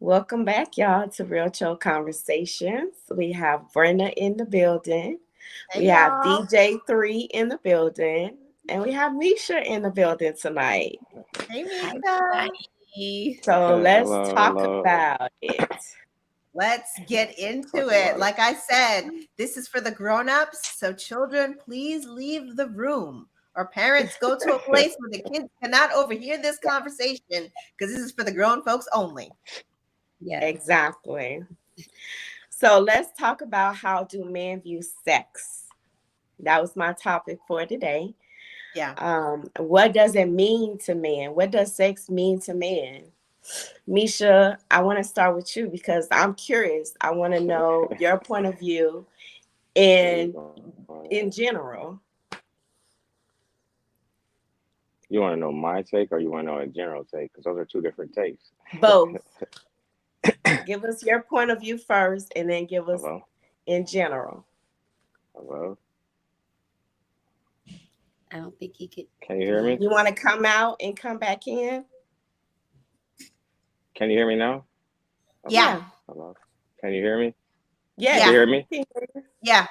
Welcome back, y'all, to Real Chill Conversations. We have Brenda in the building. We Hey have y'all. DJ3 in the building. And we have Misha in the building tonight. Hey Hi, Mika. everybody. So let's Hello, talk hello. about it. Let's get Talk into it. about it. Like I said, this is for the grown-ups. So children, please leave the room. Or parents, go to a place where the kids cannot overhear this conversation because this is for the grown folks only. Yes. Exactly. So let's talk about how do men view sex. That was my topic for today. Yeah. What does it mean to men? What does sex mean to men? Misha, I want to start with you because I'm curious. I want to know your point of view Where you in going? in general. You want to know my take or you want to know a general take? Because those are two different takes. Both. Give us your point of view first and then give us Hello? in general. Hello? I don't think he could Can you hear hear. me? You want to come out and come back in? Can you hear me now? Yeah. Hello? Yeah. Hello? Can you hear me? You can Yeah. Yes. hear me? Yeah.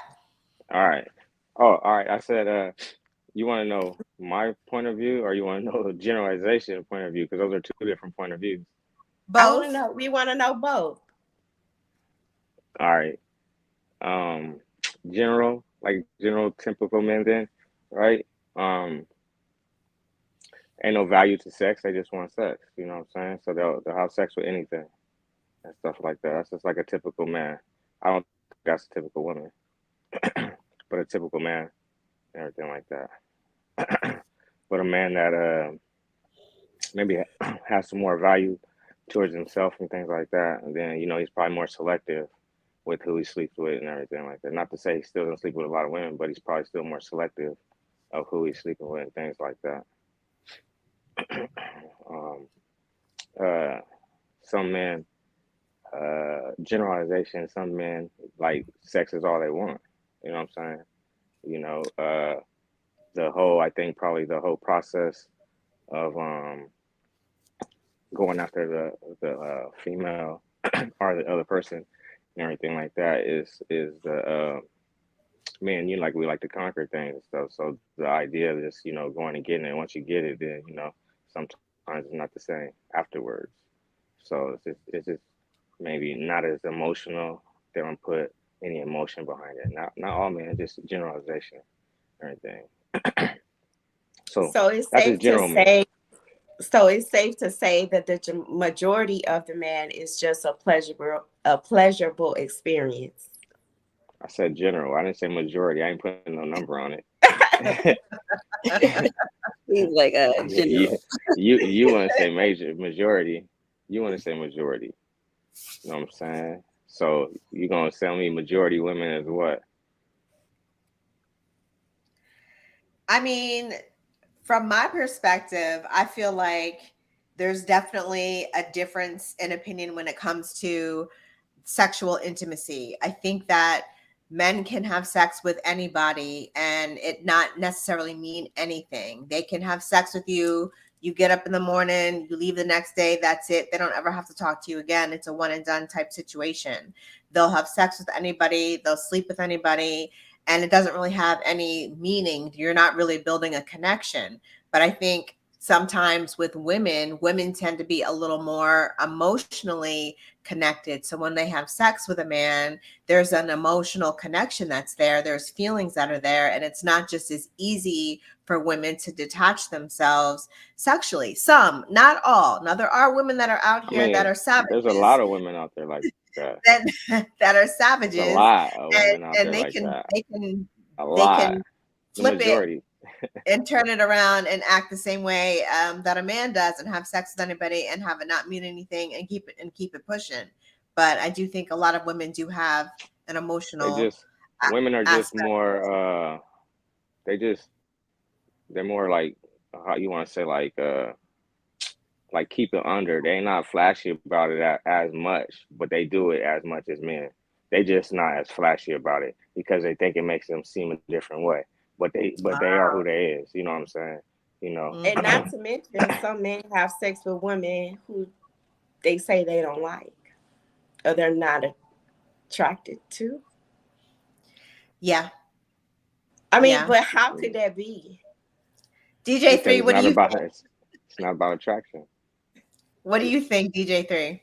All right. Oh, all right. I said, you want to know my point of view or you want to know the generalization point of view? Because those are two different point of views. I want to Both. know. We want to know both. All right. Um, general, like general typical men then, right? Um, ain't no value to sex. They just want sex. You know what I'm saying? So they'll have sex with anything and stuff like that. That's just like a typical man. I don't think that's a typical woman, but a typical man and everything like that. But a man that maybe has some more value towards himself and things like that, and then he's probably more selective with who he sleeps with and everything like that. Not to say he still doesn't sleep with a lot of women, but he's probably still more selective of who he's sleeping with and things like that. um, uh, some men generalization. Some men like sex is all they want. You know what I'm saying? You know, the whole I think probably the whole process of going after the female or the other person and everything like that is the man. You like we like to conquer things and stuff. So the idea of just going and getting it. Once you get it, then sometimes it's not the same afterwards. So it's just maybe not as emotional. They don't put any emotion behind it. Not all men, just generalization or anything. So So it's that's just safe to general men. say. So it's safe to say that the majority of the man is just a pleasurable experience. I said general. I didn't say majority. I ain't putting no number on it. He's like a you general. you want to say majority. You want to say majority. You know what I'm saying? So you gonna tell me majority women is what? I mean, from my perspective, I feel like there's definitely a difference in opinion when it comes to sexual intimacy. I think that men can have sex with anybody and it not necessarily mean anything. They can have sex with you. You get up in the morning, you leave the next day, that's it. They don't ever have to talk to you again. It's a one and done type situation. They'll have sex with anybody, they'll sleep with anybody, and it doesn't really have any meaning. You're not really building a connection. But I think sometimes with women, women tend to be a little more emotionally connected. So when they have sex with a man, there's an emotional connection that's there. There's feelings that are there. And it's not just as easy for women to detach themselves sexually. Some, not all. Now, there are women that are out I here that mean, are there's a lot savages, of women out there like that. that, that are There's a savages, lot of women out there and they like can, that. they can, A they lot. can The flip it majority. and turn it around and act the same way that a man does and have sex with anybody and have it not mean anything and keep it pushing. But I do think a lot of women do have an They emotional just women are just aspect. more. They just they're more like how you want to say like keep it under. They ain't not flashy about it as much, but they do it as much as men. They just not as flashy about it because they think it makes them seem a different way. But they are who they is. You know what I'm saying? You know. And Mhm. not to mention, some men have sex with women who they say they don't like. or they're not attracted to. Yeah. I mean, Yeah. but how could that be? DJ Because Three, what do you think? it's not about attraction. What do you think, DJ Three?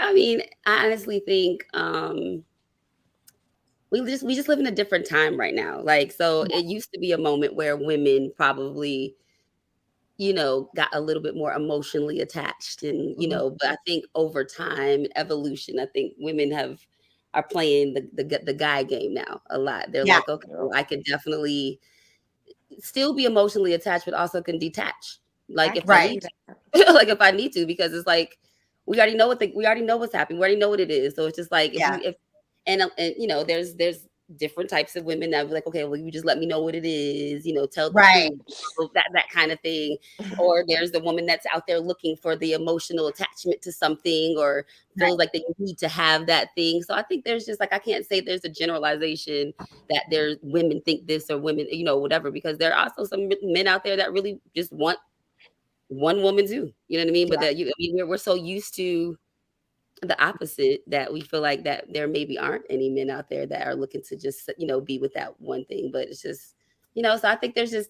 I mean, I honestly think we just live in a different time right now. Like, so it used to be a moment where women probably, got a little bit more emotionally attached, and but I think over time, evolution, I think women are playing the guy game now a lot. They're Yeah. like, okay, Yeah. well, I could definitely still be emotionally attached, but also can detach. Like I if I Right. need to, like if I need to, because it's like we already know we already know what's happening. We already know what it is. So it's just like Yeah. and there's different types of women that be like, okay, well, you just let me know what it is, tell the Right. truth, that kind of thing. Or there's the woman that's out there looking for the emotional attachment to something, or feels like they need to have that thing. So I think there's just like, I can't say there's a generalization that there's women think this or women, whatever, because there are also some men out there that really just want one woman too. You know what I mean? But Yeah. that we're so used to the opposite that we feel like that there maybe aren't any men out there that are looking to just be with that one thing. But it's just so I think there's just,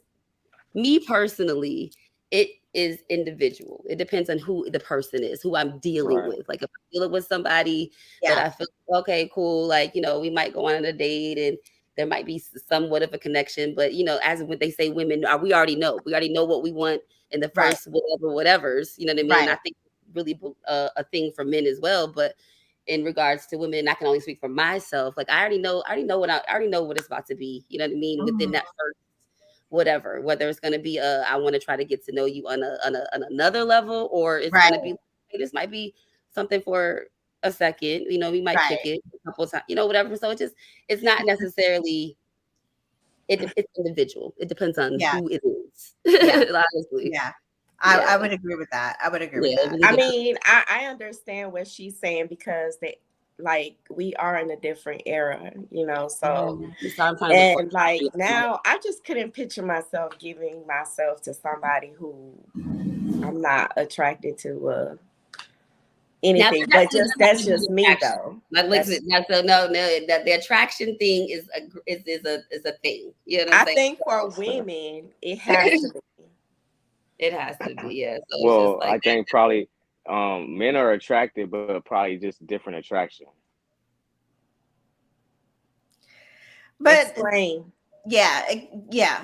me personally, it is individual. It depends on who the person is, who I'm dealing Right. with. Like if I'm dealing with somebody that Yeah. I feel okay, cool, like we might go on a date and there might be somewhat of a connection, but as when they say women, we already know what we want in the Right. first whatever's, you know what I mean? Right. I think really a thing for men as well, but in regards to women, I can only speak for myself. Like I already know what it's about to be. You know what I mean? Within that first whatever, whether it's going to be I want to try to get to know you on another level, or it's Right. going to be, hey, this might be something for a second. We might Right. kick it a couple of times, whatever. So it's not necessarily. It's individual. It depends on Yeah. who it is. Yeah. Honestly, Yeah. yeah, I would agree with that. I would agree with yeah. It that. really I depends. mean, I understand what she's saying because like we are in a different era, so So I'm trying to look for. and like now I just couldn't picture myself giving myself to somebody who I'm not attracted to Now anything, but that's just me though. Like, listen, That's, now, so no, that the attraction thing is a thing. You know what I'm I saying? think for women it has to be. It has to be, yeah. So it's just Well, like I think probably men are attracted, but probably just different attraction. But Explain. yeah, yeah.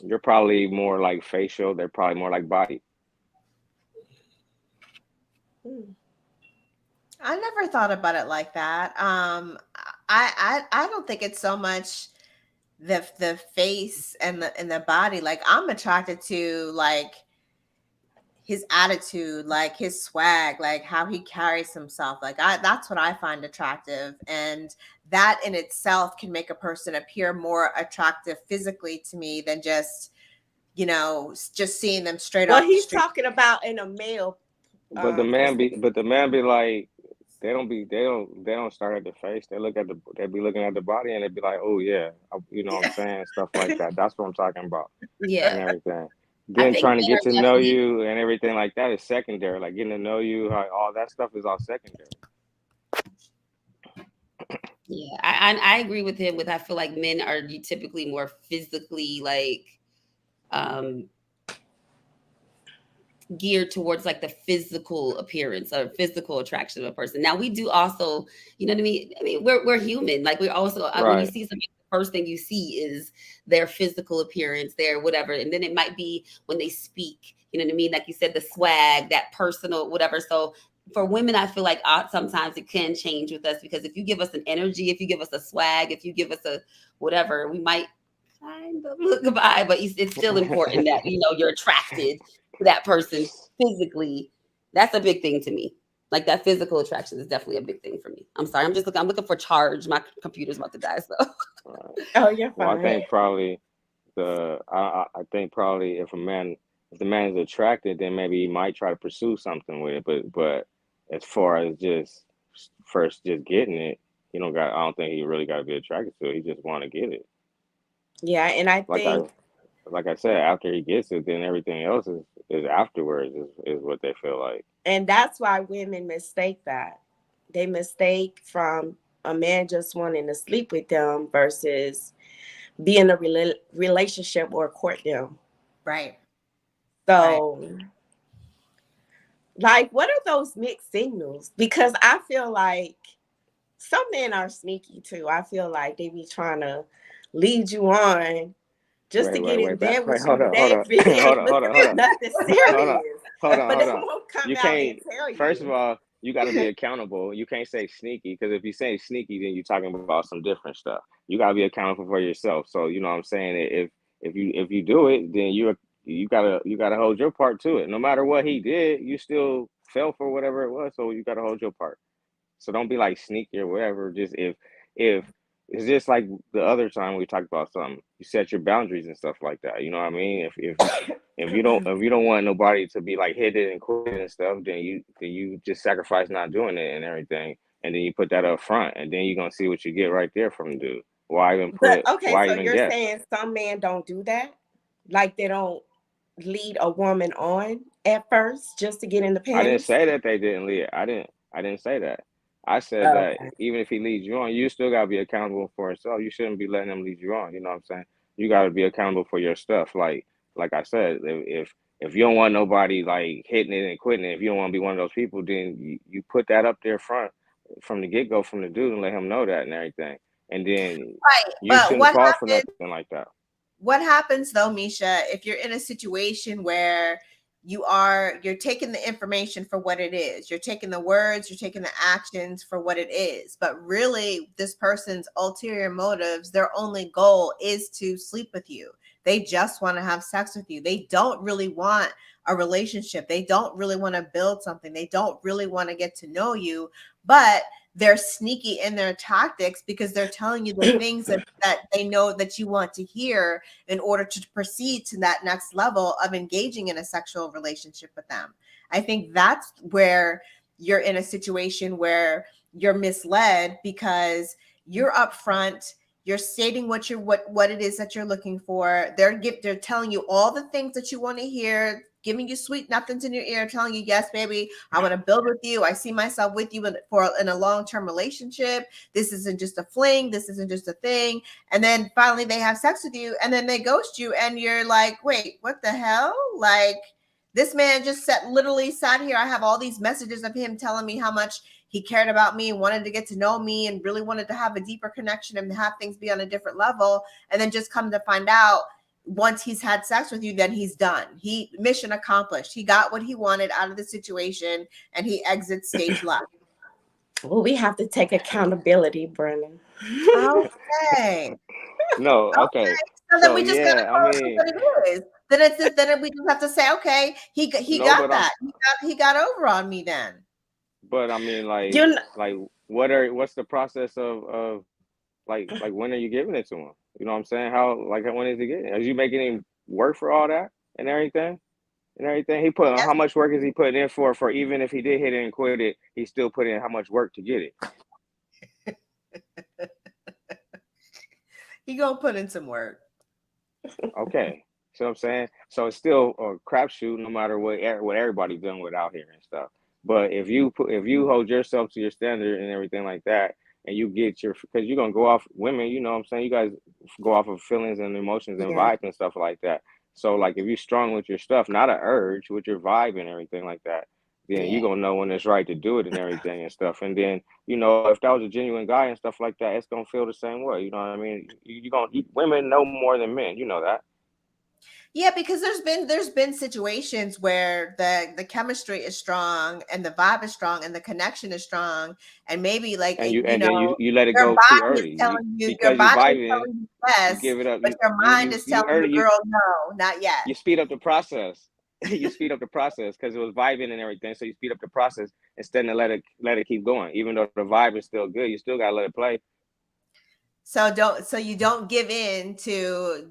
You're probably more like facial. They're probably more like body. Hmm. I never thought about it like that. I don't think it's so much the face and the body. Like I'm attracted to like his attitude, like his swag, like how he carries himself. Like that's what I find attractive, and that in itself can make a person appear more attractive physically to me than just just seeing them straight Well, off the he's street. talking about in a male But the man be like, they don't start at the face. They be looking at the body and they be like, oh yeah, you know what I'm saying, stuff like that. That's what I'm talking about and yeah. everything. I Then think trying to men get to are know definitely you and everything like that is secondary. Like getting to know you, all that stuff is all secondary. yeah. I agree with him with I feel like men are typically more physically like um geared towards like the physical appearance or physical attraction of a person. Now we do also, you know what I mean? I mean, we're human. Like we're also when you Right. see somebody, the first thing you see is their physical appearance, their whatever, and then it might be when they speak. You know what I mean? Like you said, the swag, that personal whatever. So for women, I feel like sometimes it can change with us because if you give us an energy, if you give us a swag, if you give us a whatever, we might kind of look by, but it's still important that you're attracted to that person physically. That's a big thing to me. Like that physical attraction is definitely a big thing for me. I'm sorry, I'm looking for charge. My computer's about to die, so Right. Oh, you're Well, I fine. think probably I think probably if the man is attracted, then maybe he might try to pursue something with it. But as far as just first just getting it, he don't got. I don't think he really got to be attracted to it. He just want to get it. Yeah, and I Like I think like I said, after he gets it, then everything else is afterwards is what they feel like. and that's why women mistake that. they mistake from a man just wanting to sleep with them versus be in a relationship or court them. Right. So, like, what are those mixed signals? Because I feel like some men are sneaky too. I feel like they be trying to lead you on just to get in bed Wait, with you hold on, today hold on, if it hold ain't on, hold looking on, hold for on, nothing hold on, serious. hold on, But hold they on. won't come You out and can't. tell First of you. all, you got to be accountable. You can't say sneaky because if you say sneaky, then you're talking about some different stuff. You got to be accountable for yourself. So you know what I'm saying. If you do it, then you gotta hold your part to it. No matter what he did, you still fell for whatever it was. So you gotta hold your part. So don't be like sneaky or whatever. Just if it's just like the other time we talked about something, you set your boundaries and stuff like that. You know what I mean? If you don't want nobody to be like hit it and quit it and stuff, then you just sacrifice not doing it and everything, and then you put that up front, and then you're gonna see what you get right there from the dude. But okay, Why so even you're guess? saying some men don't do that? Like they don't lead a woman on at first just to get in the I didn't panties? say that they didn't lead. I didn't say that. I said that Okay. even if he leads you on, you still gotta be accountable for yourself. You shouldn't be letting him lead you on. You know what I'm saying? You gotta be accountable for your stuff. Like I said, if you don't want nobody like hitting it and quitting it, if you don't want to be one of those people, then you put that up there front from the get go from the dude and let him know that and everything. And then Right. you But shouldn't fall for nothing like that. what happens though, Misha, if you're in a situation where you're taking the information for what it is, you're taking the words, you're taking the actions for what it is, but really this person's ulterior motives, their only goal is to sleep with you. They just want to have sex with you. They don't really want a relationship. They don't really want to build something. They don't really want to get to know you, but they're sneaky in their tactics because they're telling you the things that they know that you want to hear in order to proceed to that next level of engaging in a sexual relationship with them. I think that's where you're in a situation where you're misled because you're upfront, you're stating what it is that you're looking for. They're telling you all the things that you want to hear, giving you sweet nothings in your ear, telling you, yes, baby, I want to build with you. I see myself with you in a long-term relationship. This isn't just a fling. This isn't just a thing. And then finally they have sex with you and then they ghost you. And you're like, wait, what the hell? Like, this man just literally sat here. I have all these messages of him telling me how much he cared about me and wanted to get to know me and really wanted to have a deeper connection and have things be on a different level. And then just come to find out once he's had sex with you, then he's done. Mission accomplished. He got what he wanted out of the situation and he exits stage left. Well, we have to take accountability, Brennan. Okay. No, Okay. okay. So then So we just gotta yeah, I call it mean, what it is. Then we just have to say, okay, he no, got that. He got over on me then. but I mean, You know, like, what's the process of like when are you giving it to him? You know what I'm saying? When is he getting it? Are you making him work for all that and everything? And everything how much work is he putting in for even if he did hit it and quit it, he still put in how much work to get it. He gonna put in some work. Okay. So I'm saying, so it's still a crapshoot no matter what everybody's doing with out here and stuff. But if you hold yourself to your standard and everything like that, and you get because you're gonna go off women, you know what I'm saying? You guys go off of feelings and emotions and yeah. vibes and stuff like that. So like if you're strong with your stuff, not an urge, with your vibe and everything like that, then Yeah. you're gonna know when it's right to do it and everything and stuff. And then, if that was a genuine guy and stuff like that, it's gonna feel the same way. You know what I mean? Women know more than men, you know that. Yeah, because there's been situations where the chemistry is strong and the vibe is strong and the connection is strong, and maybe like And you let it your go too body is early. telling you your Because you body is vibing, telling you you yes, give it up. but your mind is You telling the early girl no, not yet. you speed up the process. You speed up the process because it was vibing and everything. So you speed up the process instead of let it keep going. Even though the vibe is still good, you still gotta let it play. So you don't give in to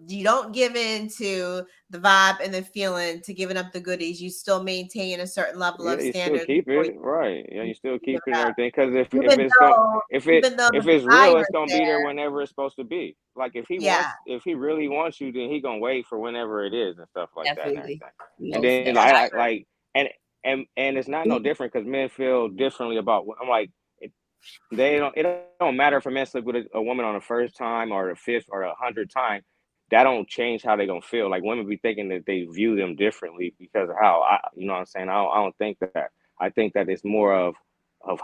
the vibe and the feeling to giving up the goodies. You still maintain a certain level Yeah, of you still standards keep before it right. Yeah, you still you give keep it it and up. everything. Because if Even it's going though even though if the it's real, desire it's is gonna be there there, whenever it's supposed to be. Like yeah. if he really wants you, then he gonna wait for whenever it is and stuff like that and Definitely. everything. And Most then Yeah, definitely. and it's not no different because men feel differently about. I'm like, They don't. It don't matter if a man sleep with a woman on the first time or the fifth or 100th time. That don't change how they gonna feel. Like women be thinking that they view them differently because of how you know what I'm saying. I don't think that. I think that it's more of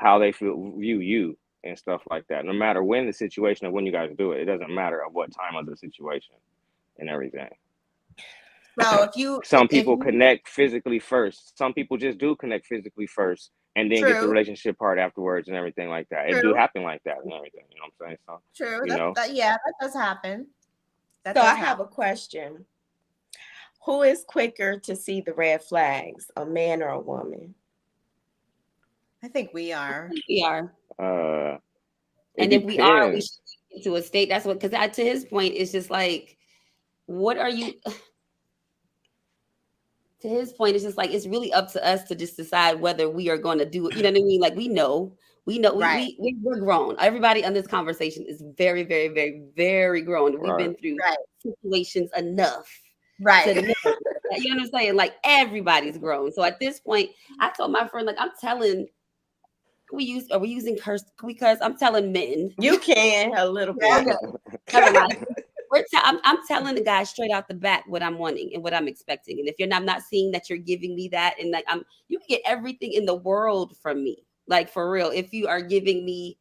how they view you and stuff like that. No matter when the situation or when you guys do it, it doesn't matter at what time of the situation and everything. So if you Some if people you connect physically first. Some people just do connect physically first and then get the true, relationship part afterwards and everything like that. It do true, happen like that and everything. You know what I'm saying? So, true. you know, Yeah, that does happen. That So I does have a happen. question. Who is quicker to see the red flags, a man or a woman? I think we are. We are. uh, it And if we are, we should depends. get into a state. That's what, because to his point, it's just like, what are you? To his point, it's just like it's really up to us to just decide whether we are going to do it. You know what I mean? Like we know, Right, we're grown. Everybody on this conversation is very, very, very, very grown. We've Right. been through right, situations enough to right. know. You know what I'm saying? Like everybody's grown. So at this point, I told my friend, like, I'm telling. Are we using curse? Can we curse? I'm telling men. You can a little Yeah. bit. Never mind. I'm telling the guy straight out the bat what I'm wanting and what I'm expecting. And if I'm not seeing that you're giving me that, and like you can get everything in the world from me. Like for real. If you are giving me,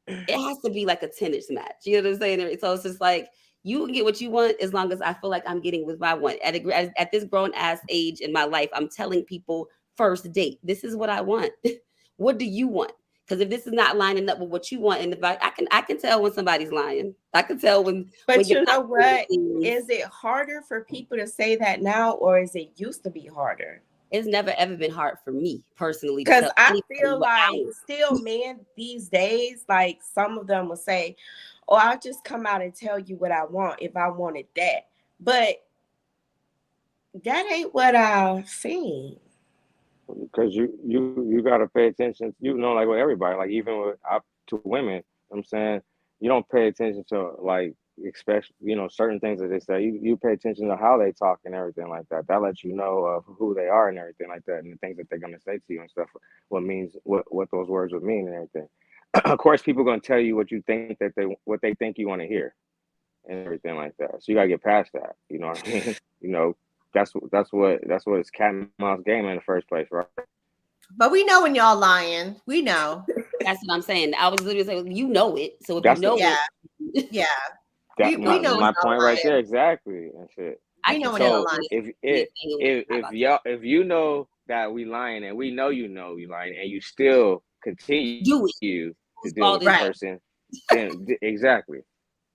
it has to be like a tennis match. You know what I'm saying? So it's just like you can get what you want as long as I feel like I'm getting what I want. At this grown ass age in my life, I'm telling people first date, this is what I want. What do you want? Because if this is not lining up with what you want, and if I can tell when somebody's lying. I can tell when But you're you not know doing the what? things. Is it harder for people to say that now, or is it used to be harder? It's never ever been hard for me personally to Because tell I anybody feel what I like want. still men these days, like some of them will say, "Oh, I'll just come out and tell you what I want if I wanted that." But that ain't what I've seen. Because you got to pay attention. You know, like with everybody, like even with to women, I'm saying you don't pay attention to like especially certain things that they say. You pay attention to how they talk and everything like that. That lets you know of who they are and everything like that, and the things that they're gonna say to you and stuff. What those words would mean and everything. Of course, people gonna tell you what you think that what they think you want to hear and everything like that. So you gotta get past that. You know what I mean? You know, that's what it's cat and mouse game in the first place, right? But we know when y'all lying. We know. That's what I'm saying. I was literally saying, you know it. So if you That's the know Yeah, it, yeah. that We know when my y'all point right lying. there exactly and shit. I We can know when tell y'all So lying. when if it's anything and when it's not about to. if you know that we lying and we know you lying and you still Do it. continue to deal Whose with the fault is Right. it? person, then exactly.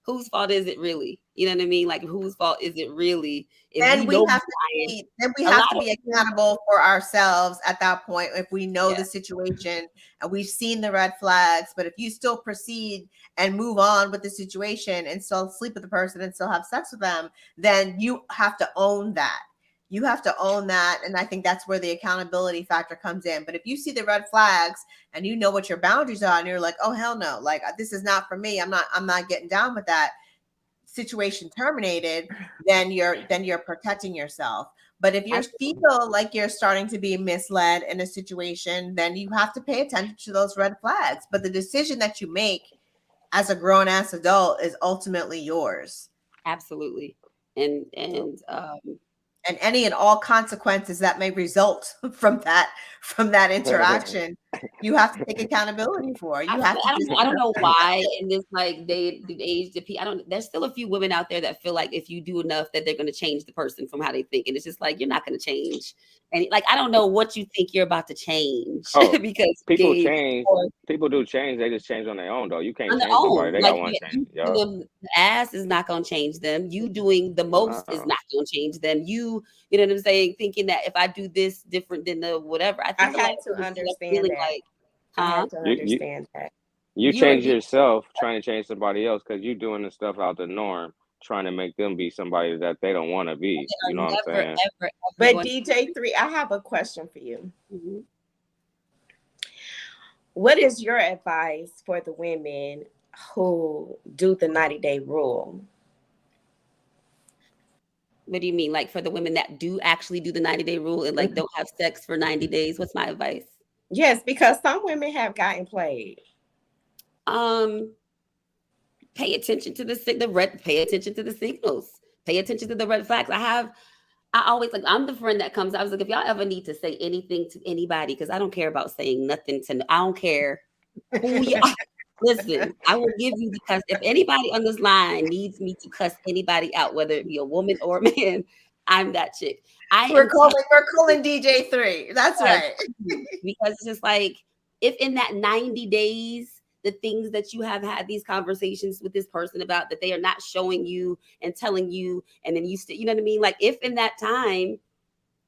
Whose fault is it really? You know what I mean? Like whose fault is it really? If we Then we know have you're to lying, be then we a have lot to of be accountable for ourselves at that point if we know yeah. the situation and we've seen the red flags. But if you still proceed and move on with the situation and still sleep with the person and still have sex with them, then you have to own that. You have to own that. And I think that's where the accountability factor comes in. But if you see the red flags and you know what your boundaries are and you're like, oh hell no, like this is not for me. I'm not getting down with that situation terminated, then you're protecting yourself. But if you Absolutely. feel like you're starting to be misled in a situation, then you have to pay attention to those red flags. But the decision that you make as a grown ass adult is ultimately yours. Absolutely. And Yep. And any and all consequences that may result from that interaction, you have to take accountability for. You have to just I don't know why in this like the age that I don't there's still a few women out there that feel like if you do enough that they're going to change the person from how they think, and it's just like you're not going to change. And like I don't know what you think you're about to change Oh, because you people gave change. or People do change. They just change on their own though. You can't on their change nobody. own. They Like got one change. you Yo, giving them the ass is not going to change them. You doing the most is no. not going to change them. You know what I'm saying? Thinking that if I do this different than the whatever, I I think a lot had of to people see that understand feeling that. like, I huh? had to You understand that. you You're change yourself trying to change somebody else because you're doing the stuff out the norm, trying to make them be somebody that they don't want to be. they You are know what I'm never, saying? ever, ever But going DJ3, I have a question for you. to. What is your advice for the women who do the 90-day rule? What do you mean? Like for the women that do actually do the 90-day rule and like don't have sex for 90 days? What's my advice? Yes, because some women have gotten played. Um, pay attention to the red. Pay attention to the signals. Pay attention to the red flags. I always like. I'm the friend that comes. I was like, if y'all ever need to say anything to anybody, because I don't care about saying nothing to. I don't care who you are. Listen, I will give you the cuss. If anybody on this line needs me to cuss anybody out, whether it be a woman or a man, I'm that chick. I We're am calling DJ3. That's yes, right. because it's just like if in that 90 days, the things that you have had these conversations with this person about that they are not showing you and telling you, and then you still, you know what I mean? Like if in that time,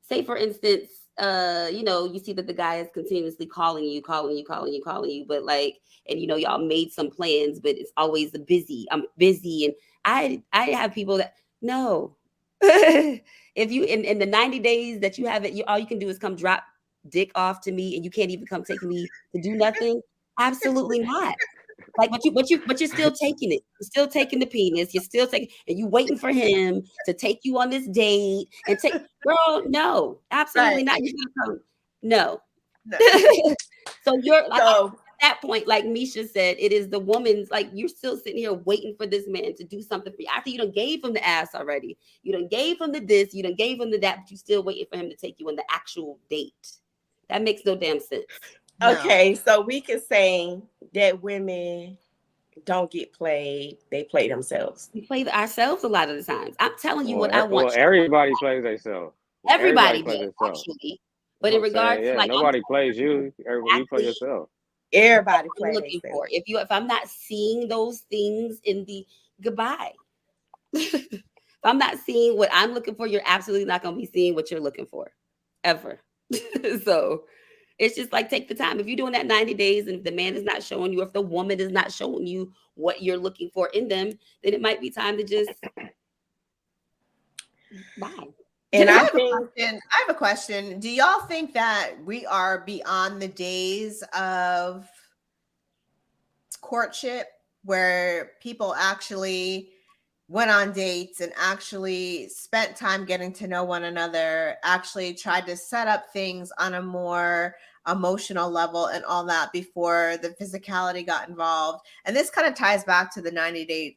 say for instance, you see that the guy is continuously calling you, but like, and y'all made some plans, but it's always a busy. I'm busy, and I have people that no. If you in the 90 days that you have it, all you can do is come drop dick off to me, and you can't even come take me to do nothing. Absolutely not. Like, but you're still taking it. You're still taking the penis. You're still taking, and you waiting for him to take you on this date and take. Girl, no, absolutely Right. not. You're gonna come. No. No. So you're like at So that point, like Misha said, it is the woman's. Like you're still sitting here waiting for this man to do something for you after you done gave him the ass already. You done gave him the this. You done gave him the that. But you still waiting for him to take you on the actual date. That makes no damn sense. No. okay, so we can say that women don't get played; they play themselves. We play ourselves a lot of the times. I'm telling you Well, what I want. everybody plays themselves. Everybody Everybody plays does themselves. actually, You but know what in I'm saying? regards to Yeah, like, I'm nobody plays you. You play exactly yourself. what Everybody I'm play looking themselves. for. If I'm not seeing those things in the goodbye, if I'm not seeing what I'm looking for, you're absolutely not going to be seeing what you're looking for, ever. So it's just like take the time. If you're doing that 90 days, and if the man is not showing you, or if the woman is not showing you what you're looking for in them, then it might be time to just bye. And I I have a think question. I have a question. Do y'all think that we are beyond the days of courtship where people actually went on dates and actually spent time getting to know one another, actually tried to set up things on a more emotional level and all that before the physicality got involved? And this kind of ties back to the 90-day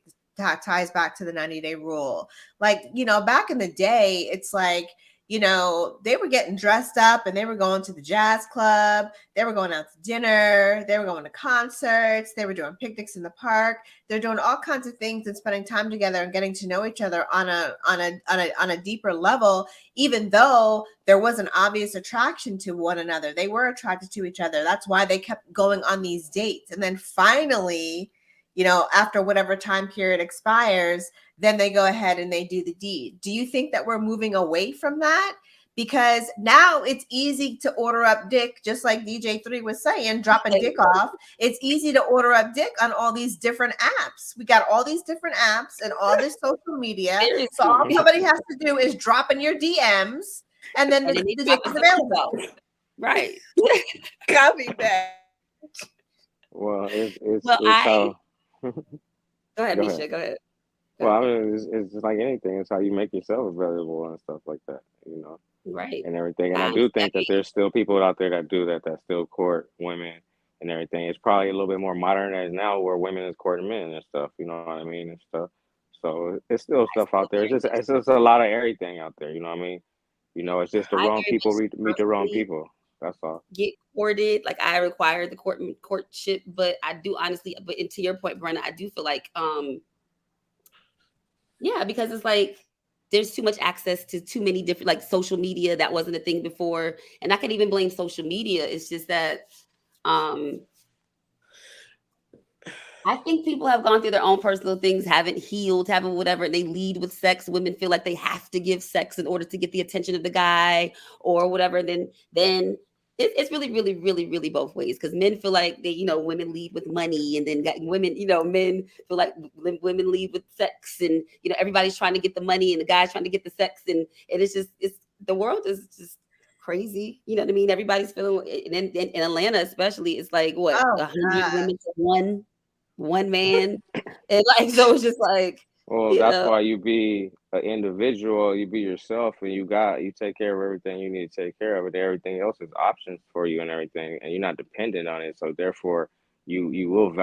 rule. Like, back in the day, it's like, they were getting dressed up and they were going to the jazz club, they were going out to dinner, they were going to concerts, they were doing picnics in the park, they're doing all kinds of things and spending time together and getting to know each other on a deeper level. Even though there was an obvious attraction to one another, they were attracted to each other. That's why they kept going on these dates. And then finally, after whatever time period expires, then they go ahead and they do the deed. Do you think that we're moving away from that? Because now it's easy to order up dick, just like DJ3 was saying, dropping dick off. It's easy to order up dick on all these different apps. We got all these different apps and all this social media. So all Seriously. somebody has to do is drop in your DMs, and then And then they the dick drop is us a available. info. Right. copy that. Well, Well, it's how. go ahead, Go ahead. Misha. Go ahead. Go Well, I ahead. mean, it's just like anything. It's how you make yourself available and stuff like that, Right. and everything. And I I'm do think that steady. there's still people out there that do that, that still court women and everything. It's probably a little bit more modernized now where women is courting men and stuff. You know what I mean and stuff. So it's still I stuff still out there. very It's much just a lot of everything out there. You know what I mean? It's just the I wrong very people much meet the wrong personally people. That's all. get courted. Like I require the courtship, but I do honestly, but and to your point, Brenna, I do feel like yeah, because it's like there's too much access to too many different like social media that wasn't a thing before. And I can even blame social media. It's just that um I think people have gone through their own personal things, haven't healed, haven't whatever, and they lead with sex. Women feel like they have to give sex in order to get the attention of the guy or whatever. Then it's really, really, really, really both ways. Because men feel like women lead with money, and then women, men feel like women lead with sex, and everybody's trying to get the money, and the guy's trying to get the sex, and it's the world is just crazy. You know what I mean? Everybody's feeling, and in Atlanta especially, it's like what Oh 100 God. women to one man, and like so it's just like Well, you that's know why you be an individual, you be yourself, and you take care of everything you need to take care of it. Everything else is options for you and everything, and you're not dependent on it. So therefore, you will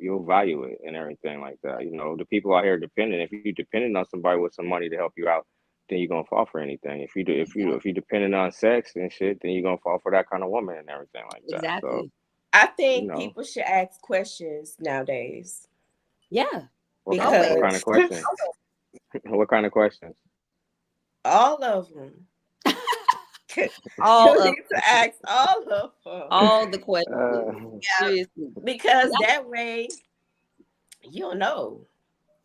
you'll value it and everything like that. You know, the people out here dependent. If you dependent on somebody with some money to help you out, then you're gonna fall for anything. If you dependent on sex and shit, then you're gonna fall for that kind of woman and everything like that. So Exactly. I you think know, people should ask questions nowadays Yeah. what Always. kind of because questions? What kind of questions? all of them. All You of need to ask all of them all the questions. Yeah. Seriously. because that way you'll know.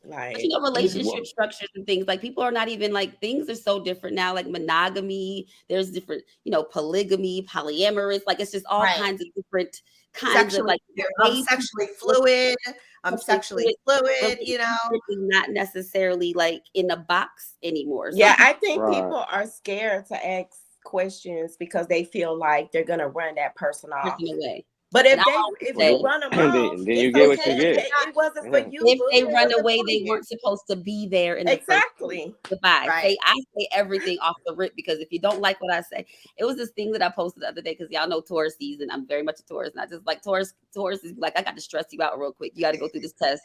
But Like, relationship Well, structures and things like people are not even like things are so different now. Like monogamy, there's different, polygamy, polyamorous. Like it's just all Right. kinds of different kinds of Sexually, like I'm ways sexually people look fluid. I'm at sexually sexually fluid. fluid, Relationship is not necessarily like in a box anymore. Some yeah, people I think right. people are scared to ask questions because they feel like they're gonna run that person person off. away. But And I always if Well, you say run them then off, then you it's get what okay. you get. It wasn't for Yeah. you, if boo. they It run wasn't away, for they you. weren't supposed to be there in the first place. Exactly. Goodbye. right? I say everything off the rip because if you don't like what I say, it was this thing that I posted the other day because y'all know Taurus season. I'm very much a Taurus, and I just like Taurus. Taurus is like I got to stress you out real quick. You got to go through this test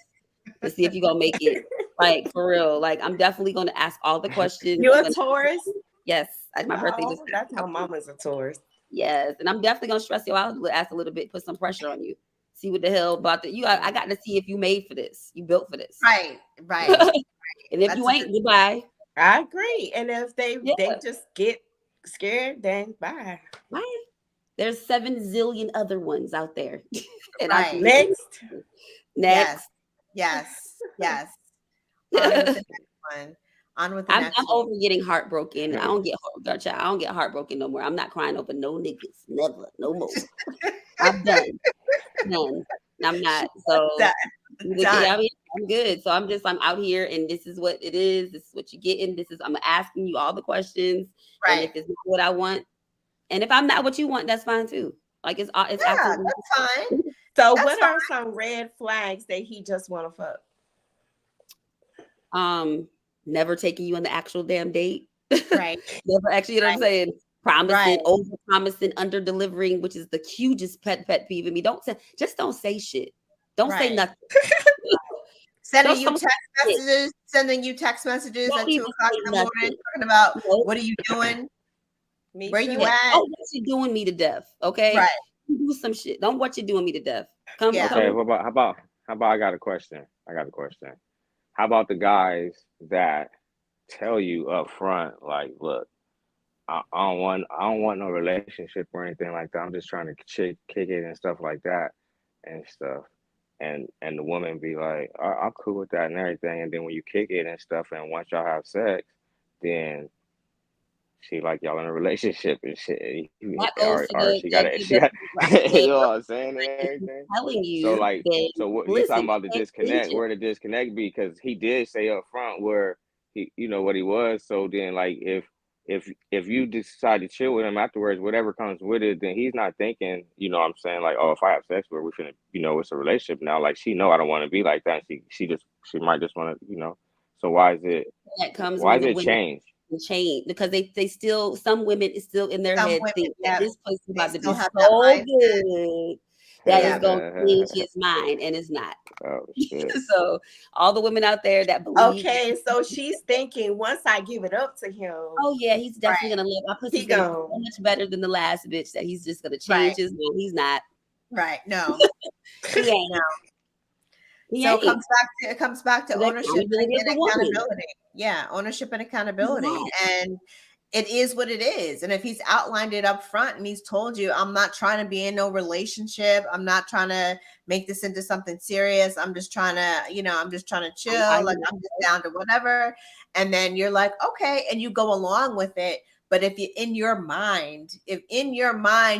to see if you're gonna make it. Like for real. Like I'm definitely gonna ask all the questions. You I'm a gonna, Taurus? yes, my birthday just Oh, that's my mama's a Taurus. yes, and I'm definitely gonna stress you out. Ask a little bit, put some pressure on you. See what the hell about the you. I got to see if you made for this. You built for this. Right, right. And if That's you a ain't, goodbye. I agree. And if Yeah, they just get scared, then bye. bye. There's 7 zillion other ones out there, and I can right. get Next. Yes, next. yes, yes. On with the next one. On with the I'm next one. over getting heartbroken. I don't get heartbroken no more. I'm not crying over no niggas, never, no more. I'm done, done. I'm not. So Done. yeah, Done. I'm good. So I'm out here, and this is what it is. This is what you're getting. I'm asking you all the questions, and if Right. it's not what I want, and if I'm not what you want, that's fine too. Like it's Yeah, absolutely that's fine. So That's what fine. are some red flags that he just wanna fuck? never taking you on the actual damn date. Right, Never actually, you know what I'm saying? right. Promising, over promising, under delivering, which is the hugest pet peeve in me. Don't say shit. Don't say Right. nothing. Sending you Don't say text shit. messages, sending you text messages Don't at even 2 o'clock say in the morning, nothing. talking about Nope. what are you doing? Me Where too. you Yeah. at? Oh, what you doing me to death? Okay, Right. do some shit. Don't what you doing me to death. Come, Yeah. Okay, come. what about how about I got a question. I got a question. How about the guys that tell you up front, like, look, I don't want no relationship or anything like that. I'm just trying to kick it and stuff like that and stuff. And the woman be like, I'm cool with that and everything. And then when you kick it and stuff, and once y'all have sex, then she like y'all in a relationship and shit. That goes to Or she got, I you said know what earlier, I'm saying and if he's everything. telling So you, like, then so what you talking listen, about the pay disconnect? attention. Where the disconnect be? Because he did say up front where he, you know what he was. So then, like, if you decide to chill with him afterwards, whatever comes with it, then he's not thinking, you know what I'm saying, like, oh, if I have sex with her, we finna, you know, it's a relationship now. Like she know I don't want to be like that. She might just want to, you know. So That comes why when is the it women change? change because they still some women is still in their Some head women, think that yeah, this place is they about to be still have that so mindset. good that Yeah. it's gonna change his mind, and it's not. Oh shit. So all the women out there that believe, Okay, so she's thinking once I give it up to him, oh yeah, he's definitely Right. gonna live. My pussy's he gonna be so gone. much better than the last bitch that he's just gonna Right. change his mind. He's not. Right. No. He ain't. No. He So ain't. it comes back to The ownership accountability of and the woman. accountability. Yeah, ownership and He's accountability. not. And it is what it is. And if he's outlined it up front and he's told you, I'm not trying to be in no relationship, I'm not trying to make this into something serious. I'm just trying to, I'm just trying to chill, like I'm just down to whatever. And then you're like, okay, and you go along with it. But if in your mind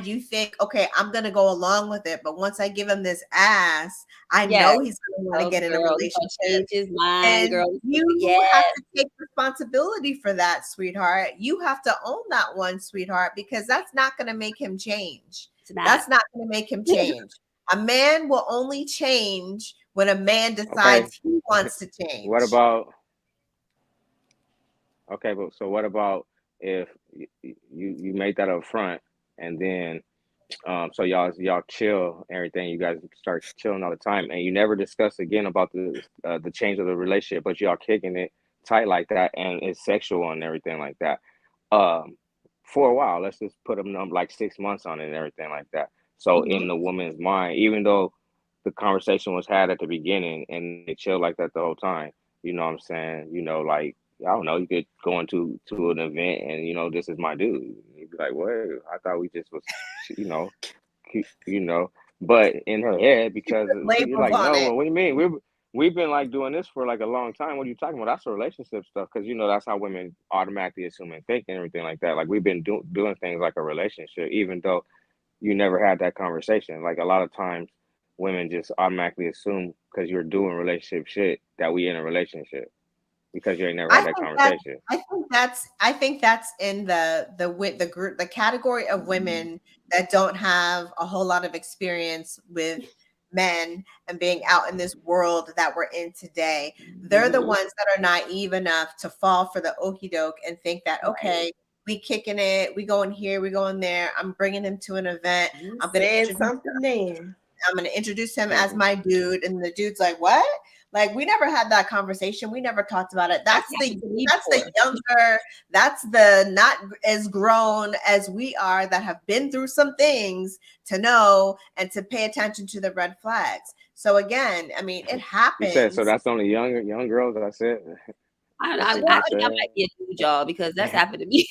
you think, okay, I'm gonna go along with it, but once I give him this ass, I Yeah. know he's gonna want to Oh, get in a girl, he's gonna relationship. change his mind, And girl. you have Yes. to take responsibility for that, sweetheart. You have to own that one, sweetheart, because that's not going to make him change. It's not. That's not going to make him change. A man will only change when a man Okay. decides he wants to change. What about okay, but so what about if you make that up front and then So y'all chill everything. You guys start chilling all the time, and you never discuss again about the change of the relationship. But y'all kicking it tight like that, and it's sexual and everything like that. Um, for a while, let's just put them like 6 months on it and everything like that. So Mhm. in the woman's mind, even though the conversation was had at the beginning and they chill like that the whole time, you know what I'm saying? Like I don't know, you could go into an event and this is my dude. You'd be like, what? I thought we just was, you know, you know. But in her head, because you're Labels like, on no, it. well, what do you mean? We've been like doing this for like a long time. What are you talking about? That's a relationship stuff, because that's how women automatically assume and think and everything like that. Like we've been doing things like a relationship, even though you never had that conversation. Like a lot of times, women just automatically assume because you're doing relationship shit that we in a relationship because you ain't never I had that think that conversation. I think that's in the group, the category of women that don't have a whole lot of experience with men and being out in this world that we're in today. They're the Mhm. ones that are naive enough to fall for the okey doke and think that, Right. okay, we kicking it, we going here, we going there. I'm bringing him to an event. You I'm gonna said introduce something then. I'm going to introduce him as Mhm. my dude. And the dude's like, what? Like, we never had that conversation. We never talked about it. That's That's the happened to me that's the before. younger, that's the not as grown as we are that have been through some things to know and to pay attention to the red flags. So again, I mean, it You said so. happens. That's only young girls. I said. I, That's what I you think I said. might be a dude, y'all, because that's happened to me.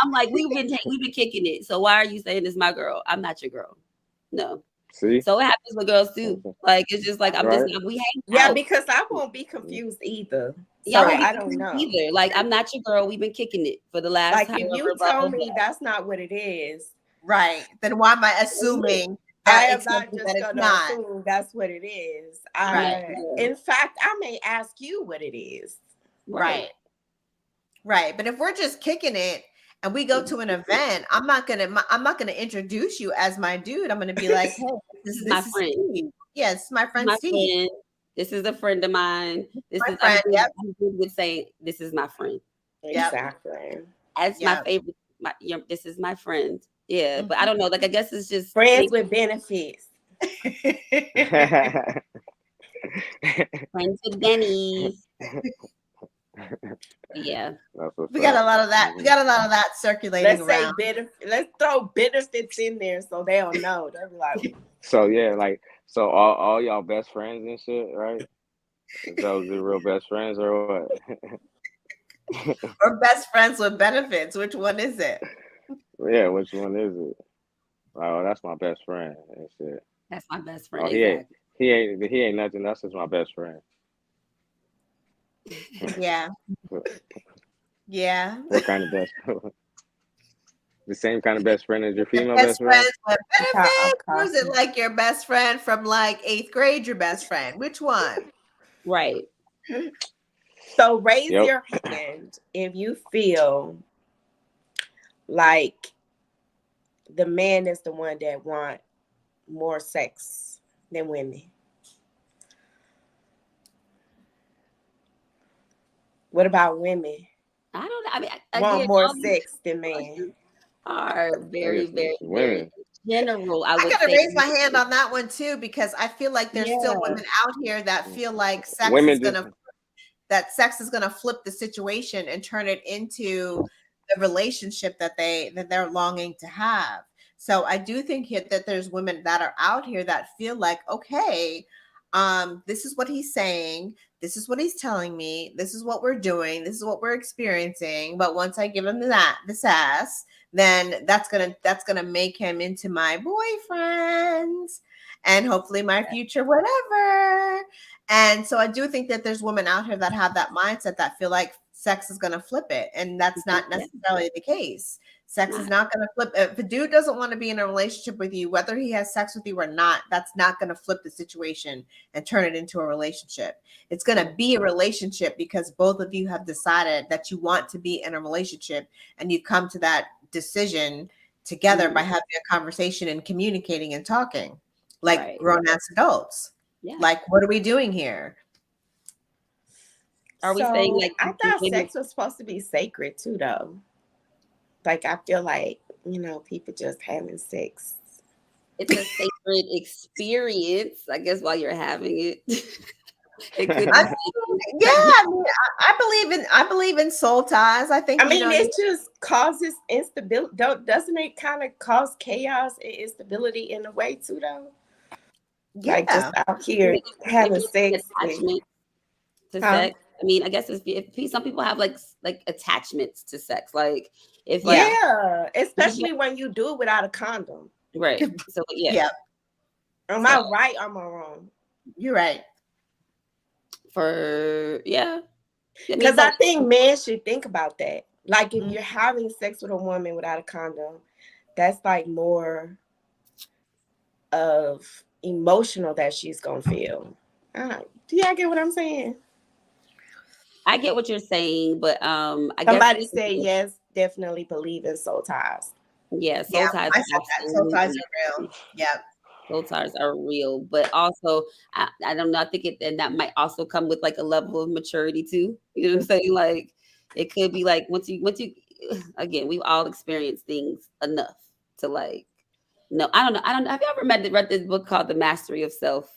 I'm like, we've been kicking it. So why are you saying this my girl? I'm not your girl. No. See, So it happens with girls too. Like it's just like I'm just right? we hang Yeah, out. because I won't be confused either. Y'all So won't be Right. I don't confused know. either. Like I'm not your girl. We've been kicking it for the last Like if however you blah tell blah blah. me that's not what it is, Right. Then why am I mhm, assuming I that am it's not something that just it's gonna not? assume that's what it is. Right. Yeah, In fact, I may ask you what it is. right. Right. Right. But if we're just kicking it and we go to an event, I'm not gonna introduce you as my dude. I'm gonna be like, hey, This is my this is friend. Steve. Yes, my This is friend my Steve. friend. This is a friend of mine. This My is friend. Yep. I'm good with saying this is my friend. Yep. Exactly. That's my Yep. favorite. This is my friend. Yeah, but I Mhm. don't know. Like I guess it's just Friends maybe with benefits. friends with Denny's. Yeah. That's what's We got a up. lot of that. We got a lot of that circulating Let's say around. benefit. Let's throw benefits in there so they'll know. They'll be like, So yeah, like so all y'all best friends and shit, right? So the real best friends or what? Or best friends with benefits. Which one is it? Yeah, which one is it? Oh, that's my best friend and shit. That's my best friend. Oh, Exactly. he ain't nothing. That's just my best friend. Yeah. Yeah. What kind of best? The same kind of best friend as your Your female best best friend? friends with "Call benefits? Or is it coffee." like your best friend from like eighth grade, your best friend? Which one? Right. So raise Yep. your hand if you feel like the man is the one that want more sex than women. What about women? I don't know. I mean, Want again, more all these sex than men? questions are I very, guess very, it's very women. general. I I would gotta say. raise my hand on that one too, because I feel like there's still Yeah. women out here that feel like Women just sex is gonna flip the situation and turn it into the relationship that they're longing to have. So I do think that there's women that are out here that feel like, okay, this is what he's saying, this is what he's telling me, this is what we're doing, this is what we're experiencing. But once I give him this ass, then that's gonna make him into my boyfriend and hopefully my future whatever. And so I do think that there's women out here that have that mindset that feel like sex is going to flip it. And that's not Yeah, necessarily the case. it's Sex is not. not going to flip. If a dude doesn't want to be in a relationship with you, whether he has sex with you or not, that's not going to flip the situation and turn it into a relationship. It's going to be a relationship because both of you have decided that you want to be in a relationship and you come to that decision together by having a conversation and communicating and talking like Right. grown ass adults. Yeah. Like, what are we doing here? Are we saying So like I do thought women? sex was supposed to be sacred too, though. Like I feel like, people just having sex. It's a sacred experience, I guess, while you're having it. It could I be mean, yeah, sacred. I mean, I believe in soul ties. I think I mean, it just causes instability. Doesn't it kind of cause chaos and instability in a way too, though? Like just yeah, out here having Maybe it's an sex with, attachment to huh? sex. I mean, I guess if some people have like attachments to sex, like if like yeah, Yeah, especially when you do it without a condom. right. So yeah. yeah. Am So I right or am I wrong? You're right. for yeah, I mean, Because so I think men should think about that. Like if Mhm. you're having sex with a woman without a condom, that's like more of emotional that she's gonna feel. Do y'all get what I'm saying? I get what you're saying, but I guess Somebody say yes, definitely believe in soul ties. yeah, Yeah, soul ties I are said that. Soul ties absolutely are real. Yeah, soul ties are real, but also I don't know. I think it and that might also come with like a level of maturity too. You know what I'm saying? Like it could be like once you again, we've all experienced things enough to like no, I don't know. I don't know. Have you ever read this book called The Mastery of Self?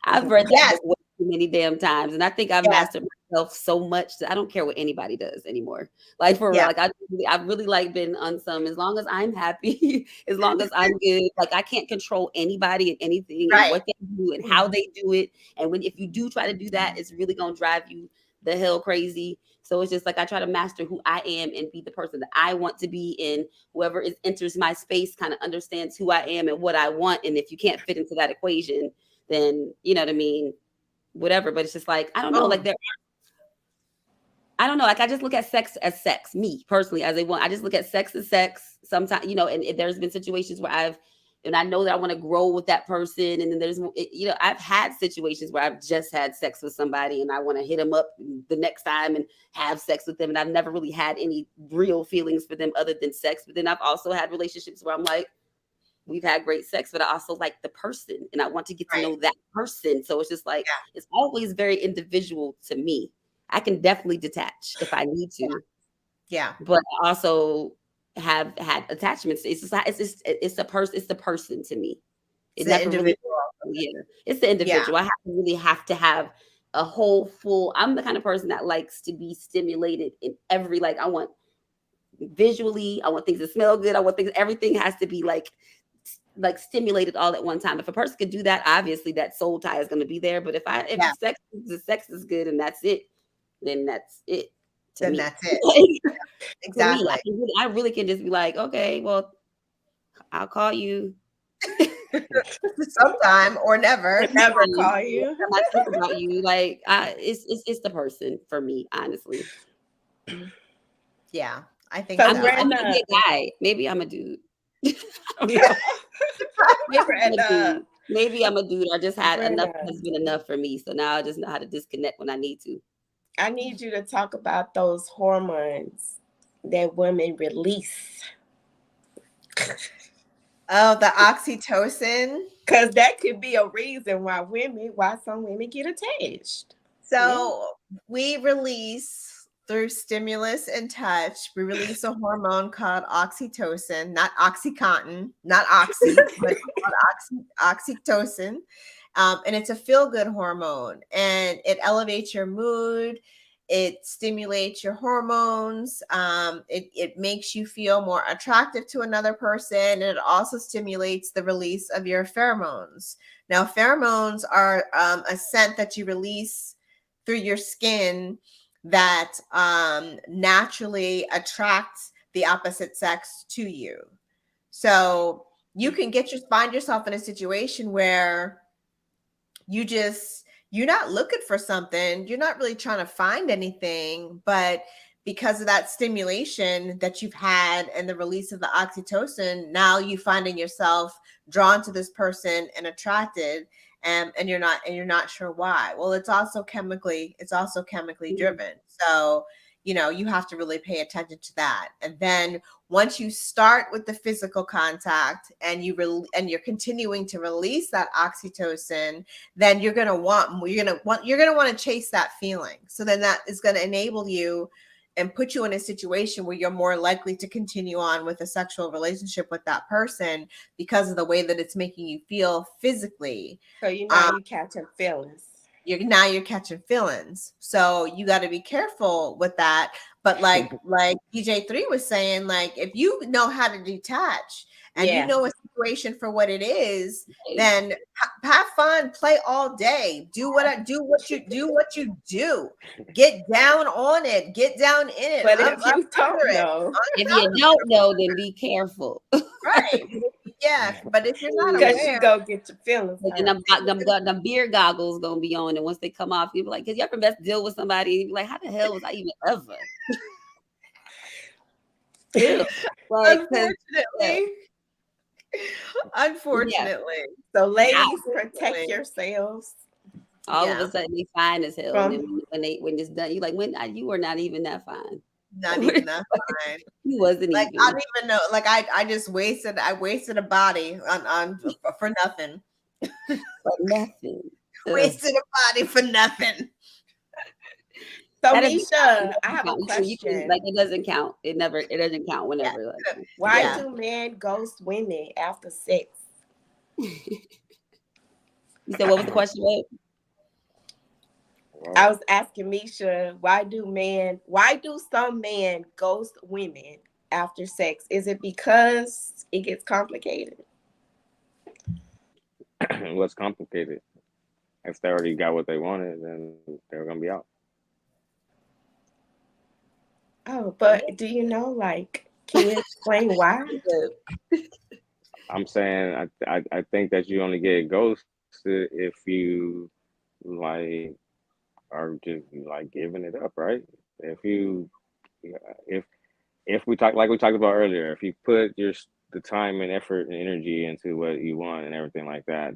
I've read that yes, book way too many damn times, and I think I've yes, mastered myself so much that I don't care what anybody does anymore. Like for real, yeah, like I really like been on some. As long as I'm happy, as long as I'm good, like I can't control anybody and anything and right. what they do and how they do it. And when if you do try to do that, it's really gonna drive you the hell crazy. So it's just like I try to master who I am and be the person that I want to be, and whoever enters my space kind of understands who I am and what I want. And if you can't fit into that equation, then you know what I mean, whatever. But it's just like I don't know, like Oh, there. I don't know, like I just look at sex as sex. Me personally, as a one, I just look at sex as sex. Sometimes, and there's been situations where and I know that I want to grow with that person, and then I've had situations where I've just had sex with somebody, and I want to hit them up the next time and have sex with them, and I've never really had any real feelings for them other than sex. But then I've also had relationships where I'm like, we've had great sex, but I also like the person and I want to get to right. know that person. So it's just like, Yeah, it's always very individual to me. I can definitely detach if I need to, yeah. but I also have had attachments. It's the person to me. It's It the never really, individual. yeah, it's the Yeah, individual. Have to have a whole full, I'm the kind of person that likes to be stimulated in every, like I want visually, I want things to smell good. Everything has to be like stimulated all at one time. If a person could do that, obviously that soul tie is going to be there. But if yeah. the sex is good and that's it, then that's it to Then me. that's it. For me, Exactly. I really can just be like, okay, well, I'll call you. Sometime or never. Would never Anytime call you. I think about you, like it's the person for me, honestly. Yeah, I think So so. I might Brenda, be a guy. Maybe I'm a dude. I don't know. Maybe I'm a Brenda, dude. Maybe I'm a dude. I just had enough Brenda, has been enough for me. So now I just know how to disconnect when I need to. I need you to talk about those hormones that women release. Oh, the oxytocin. Because that could be a reason why some women get attached. Yeah. So we release through stimulus and touch, we release a hormone called oxytocin, not oxycontin, not oxy, but called oxytocin. And it's a feel-good hormone, and it elevates your mood. It stimulates your hormones. It makes you feel more attractive to another person. And it also stimulates the release of your pheromones. Now, pheromones are a scent that you release through your skin that naturally attracts the opposite sex to you. So you can find yourself in a situation where you're not looking for something, you're not really trying to find anything, but because of that stimulation that you've had and the release of the oxytocin, now you finding yourself drawn to this person and attracted, and you're not sure why. Well, it's also chemically driven. So you have to really pay attention to that. And then once you start with the physical contact and you're continuing to release that oxytocin, then you're going to want to chase that feeling. So then that is going to enable you and put you in a situation where you're more likely to continue on with a sexual relationship with that person because of the way that it's making you feel physically. So you catching feelings. You're catching feelings. So you got to be careful with that. But like DJ3 was saying, like if you know how to detach and you know a situation for what it is, then have fun, play all day, do what you do. Get down on it, get down in it. But if you don't know, if you don't know, then be careful. Right. Yeah, but if you're not because you aware, go get your feelings and them beer goggles gonna be on, and once they come off, you be like, "Cause you ever best deal with somebody?" And you be like, "How the hell was I even ever?" Ew. Like, unfortunately. So ladies, protect yourselves. All of a sudden they fine as hell. And then when it's done, you like, when you were not even that fine. Not even that fine. He wasn't like even. I don't even know. Like I just wasted a body on for nothing. For nothing. Wasted a body for nothing. So MISCHA, I have a question. Like it doesn't count. It doesn't count whenever. Yeah. Like, why do men ghost women after sex? You said what was the question, babe? I was asking MISCHA, why do some men ghost women after sex? Is it because it gets complicated? What's complicated? If they already got what they wanted, then they're gonna be out. Oh, but do you know, like, can you explain why? I'm saying I think that you only get ghosted if you like are just like giving it up, right? If we talked about earlier, if you put the time and effort and energy into what you want and everything like that,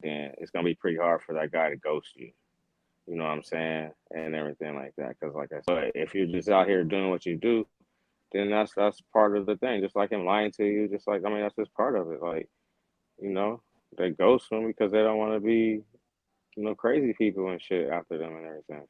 then it's gonna be pretty hard for that guy to ghost you. You know what I'm saying? And everything like that. Because like I said, if you're just out here doing what you do, then that's part of the thing. Just like him lying to you, that's just part of it. Like, they ghost them because they don't want to be, crazy people and shit after them and everything.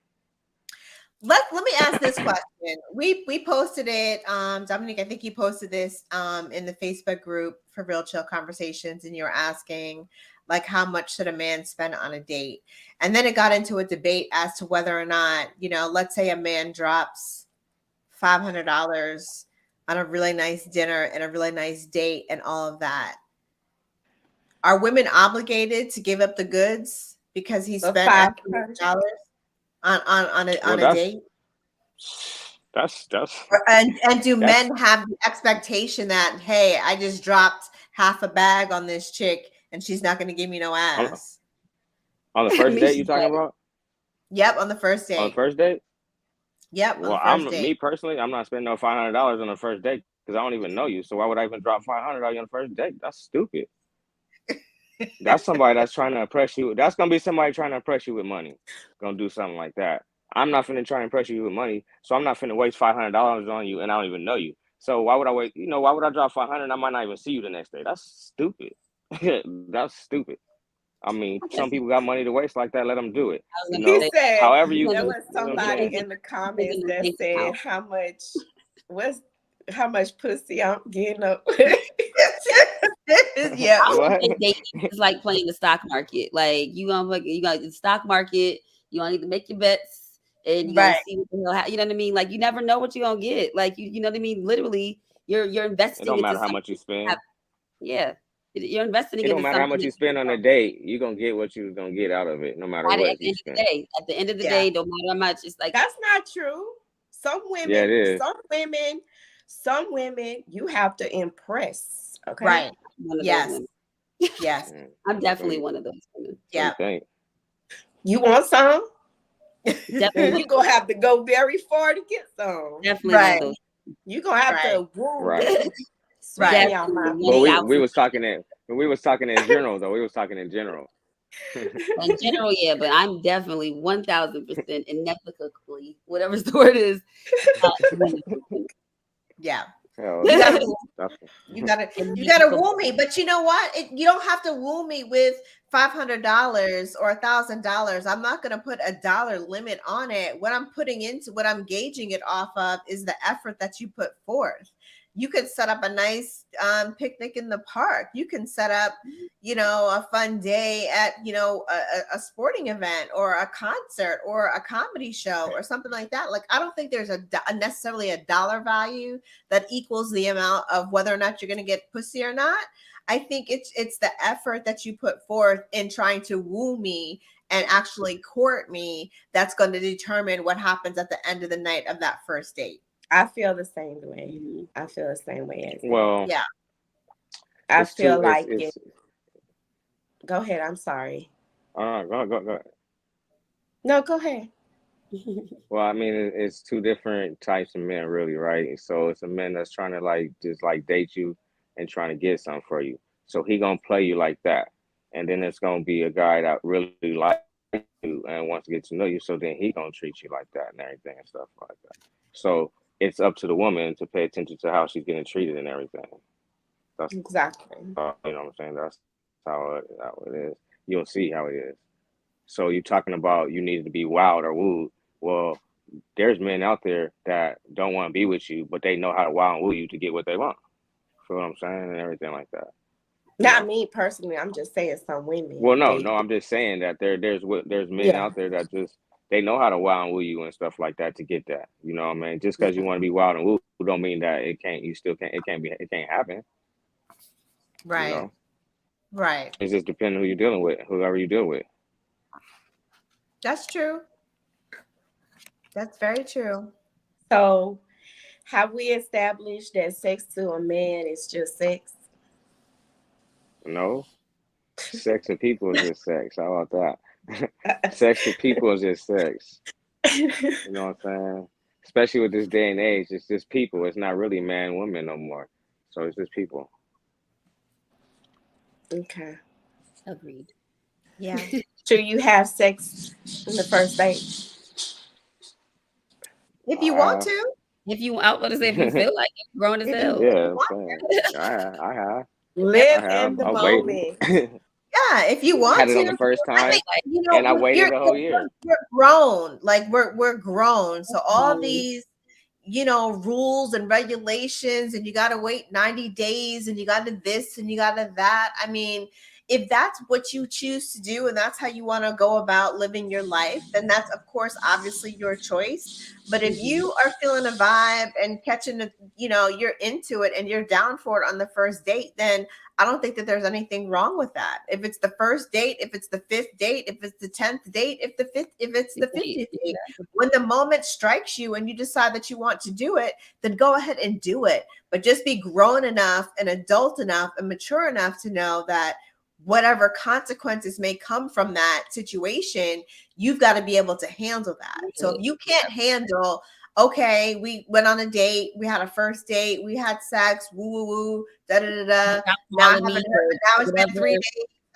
Let me ask this question. We posted it, Dominique, I think you posted this in the Facebook group for Real Chill Conversations, and you're asking like how much should a man spend on a date? And then it got into a debate as to whether or not, let's say a man drops $500 on a really nice dinner and a really nice date and all of that. Are women obligated to give up the goods because he spent $500 on a date? That's and do men have the expectation that, hey, I just dropped half a bag on this chick and she's not going to give me no ass? On the first date you talking about? Yep, on the first date. On the first date? Yep. Well, me personally, I'm not spending no $500 on the first date because I don't even know you. So why would I even drop $500 on the first date? That's stupid. That's somebody that's trying to impress you. That's gonna be somebody trying to impress you with money. Gonna do something like that. I'm not finna try and impress you with money, so I'm not finna waste $500 on you, and I don't even know you. So why would I wait? Why would I drop $500? And I might not even see you the next day. That's stupid. That's stupid. I mean, some people got money to waste like that. Let them do it. He said, however you. There was somebody in the comments that said, how much pussy I'm getting up. Yeah, it's like playing the stock market. Like you got the stock market. You want to make your bets, and you gotta see what the hell. You know what I mean? Like you never know what you're gonna get. Like you know what I mean? Literally, you're investing. It don't matter how much you spend. You're investing. It don't matter how much you spend on a date. You're gonna get what you're gonna get out of it, no matter what you spend. At the end of the day, no matter how much, it's like that's not true. Some women, it is. Some women, you have to impress. Okay, right? Yes. Yes, I'm definitely one of those women. Yeah. You want some? Definitely. You're gonna have to go very far to get some. Definitely right. those. You're gonna have to woo. Right. Right. Well, we was talking in general though. We was talking in general. In general, yeah, but I'm definitely 1,000% inevitably, whatever the word is. Yeah. Hell You no. gotta you gotta woo me. But you know what? You don't have to woo me with $500 or $1,000. I'm not gonna put a dollar limit on it. What I'm putting into what I'm gauging it off of is the effort that you put forth. You could set up a nice picnic in the park. You can set up, a fun day at, a sporting event or a concert or a comedy show or something like that. Like, I don't think there's a necessarily a dollar value that equals the amount of whether or not you're going to get pussy or not. I think it's the effort that you put forth in trying to woo me and actually court me that's going to determine what happens at the end of the night of that first date. I feel the same way. I feel the same way as Well, yeah. I feel like it's Go ahead. I'm sorry. Go. No, go ahead. Well, I mean, it's two different types of men, really, right? So it's a man that's trying to like just like date you and trying to get something for you. So he gonna play you like that, and then it's gonna be a guy that really likes you and wants to get to know you. So then he gonna treat you like that and everything and stuff like that. So it's up to the woman to pay attention to how she's getting treated and everything. That's Exactly. you know what I'm saying. That's how it is. You'll see how it is. So you're talking about you need to be wild or wooed. Well, there's men out there that don't want to be with you, but they know how to wow and woo you to get what they want. Feel what I'm saying? And everything like that. Not me personally. I'm just saying some women. Well, no, I'm just saying that there's men out there that just they know how to wow and woo you and stuff like that to get that. You know what I mean? Just because you want to be wild and woo don't mean that it can't. You still can't. It can't happen. Right. You know? Right. It just depends who you're dealing with, whoever you deal with. That's true. That's very true. So, have we established that sex to a man is just sex? No, sex to people is just sex. How about that? Sex to people is just sex. You know what I'm saying? Especially with this day and age, it's just people. It's not really man, woman no more. So it's just people. Okay. Agreed. Yeah. Should you have sex in the first date? If you want to. If you out, what to say? If you feel like it, grown as hell. Yeah, I'm saying. I have. Live I have. in the I moment. Yeah, if you want had it to. on the first I time, think, and I waited a whole year. We're grown. Like we're grown. So all these, rules and regulations, and you got to wait 90 days, and you got to this, and you got to that. I mean, if that's what you choose to do, and that's how you want to go about living your life, then that's, of course, obviously your choice. But if you are feeling a vibe and catching it, you're into it and you're down for it on the first date, then I don't think that there's anything wrong with that. If it's the first date, if it's the fifth date, if it's the 10th date, if it's the 50th date, when the moment strikes you and you decide that you want to do it, then go ahead and do it. But just be grown enough and adult enough and mature enough to know that whatever consequences may come from that situation, you've got to be able to handle that. So if you can't handle, okay, we went on a date, we had a first date, we had sex, woo woo woo, da da da da. Now it's been 3 days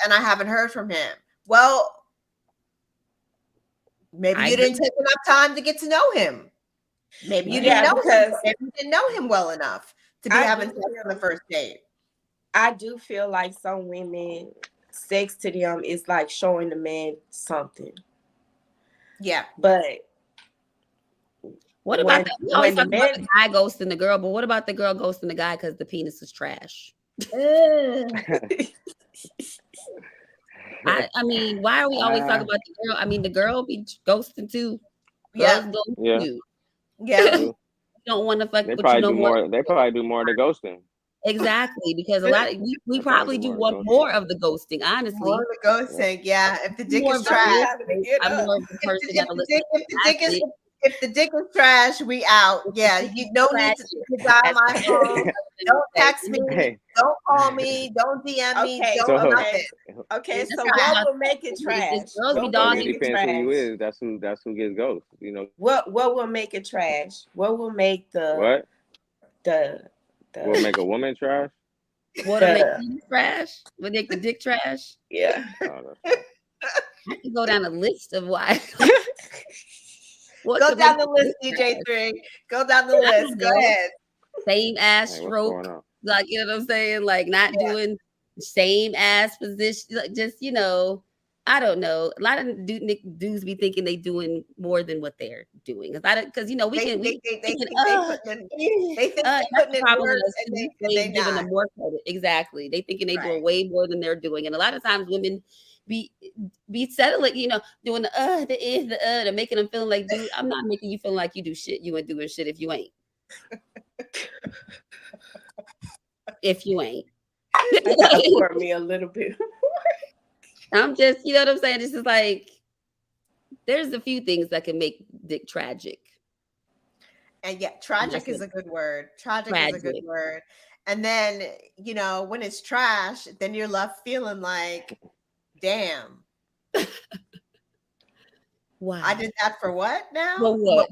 and I haven't heard from him. Well, maybe you didn't take enough time to get to know him. Maybe you didn't know him. Maybe you didn't know him well enough to be having sex on the first date. I do feel like some women, sex to them is like showing the man something. Yeah. But what about we always talk about the guy ghosting the girl, but what about the girl ghosting the guy because the penis is trash? I mean, why are we always talking about the girl? I mean, the girl be ghosting too. Girls ghost too. Yeah. You don't want to fuck They with probably you no do more. They probably do more of the ghosting. Exactly, because a lot of we probably do want more of the ghosting, honestly. More of the ghosting, yeah. If the dick is trash, I'm more of the person that'll listen. If the dick is trash, we out. Yeah, you don't need to dial my phone. Don't text me. Don't call me. Don't DM me. Don't nothing. Okay, so what will make it trash? Girls be dogging. It depends who you is. That's who gets ghosted. You know. What will make it trash? What will make the Will make a woman trash? What will make penis trash? Will make the dick trash? Yeah. I can go down a list of why. Go down the list, DJ3. Go down the list. Go ahead. same ass Like, what's going stroke. on? Like, you know what I'm saying? Like not doing same ass position. Like just, I don't know. A lot of dudes be thinking they doing more than what they're doing. Because we They can think we they can think they putting in they think they that's putting the in problem with work us. and We they ain't giving not. them more credit. Exactly. They thinking they doing Right. way more than they're doing. And a lot of times women be settling, doing the making them feeling like, dude, I'm not making you feel like you do shit. You ain't doing shit if you ain't. If you ain't. I gotta pour me a little bit. I'm just, you know what I'm saying? This is like, there's a few things that can make dick tragic. And yeah, And tragic that's is it. a good word. Tragic is a good Tragic. word. And then, when it's trash, then you're left feeling like, damn, I Why? did that for what now? For what?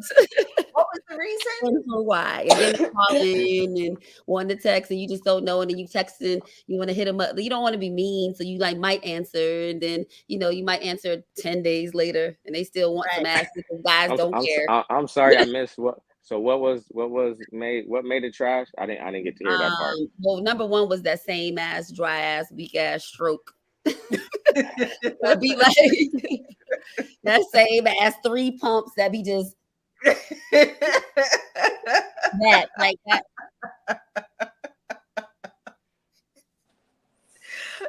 What was the reason? And for why? And then calling and wanting to text, and you just don't know. And then you texting, you want to hit them up. You don't want to be mean, so you like might answer, and then you might answer 10 days later, and they still want some Right. ass because guys don't care. I'm sorry, I missed what. So what made it trash? I didn't get to hear that part. Well, number one was that same ass, dry ass, weak ass stroke. That'd be like that same ass 3 pumps that be just that like that.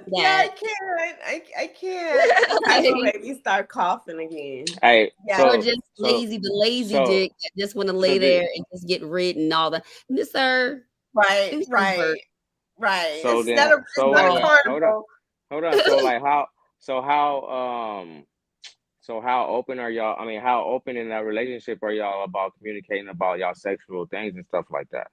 Yeah, I That can't. I can't. That's like, what made me start coughing again. Hey, Yeah. or so just lazy, the lazy so dick that just want to so lay do there and just get rid and all that. Sir, Right, do some work. right. so It's not then a it's so not a wait, Well, carnival. hold on. So like so how how open are y'all? I mean, how open in that relationship are y'all about communicating about y'all sexual things and stuff like that?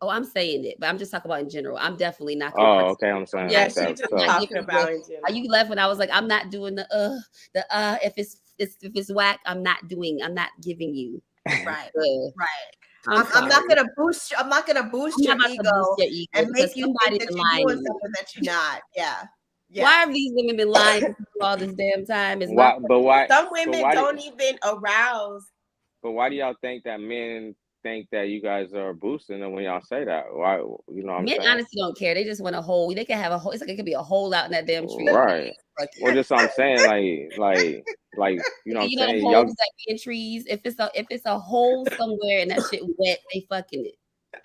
oh, I'm saying it, but I'm just talking about in general. I'm definitely not going to Oh, okay, participate. I'm saying Yeah, like she that. just I'm not So talking giving the. about in Are general. you left when I was like, I'm not doing if it's whack, I'm not giving you Right, the. right. I'm I'm not sorry. gonna boost. I'm not gonna boost I'm your not about to boost ego your ego and because make you think somebody that been you're lying to doing you. something that you're not. Yeah, yeah. Why have these women been lying to people all this damn time? Is my why? But why? Some But women why? don't even arouse. But why do y'all think that men think that you guys are boosting them when y'all say that? Why? You know what I'm men saying? honestly don't care. They just want a hole. They can have a whole. It's like it could be a hole out in that damn tree. Right. Like, Well, just what I'm saying, you know what I'm you know them saying? holes Y'all, that be in trees. If it's a hole somewhere and that shit wet, they fucking it.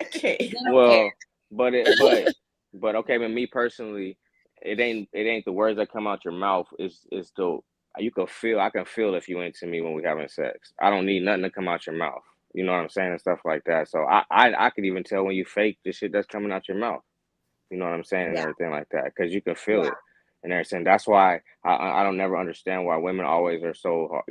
I can't. They don't care. well, but okay, but me personally, it ain't the words that come out your mouth. It's the I can feel if you into me when we having sex. I don't need nothing to come out your mouth. You know what I'm saying and stuff like that. So I could even tell when you fake the shit that's coming out your mouth. You know what I'm saying and Yeah, everything like that because you can feel yeah. it and everything. That's why I don't never understand why women always are so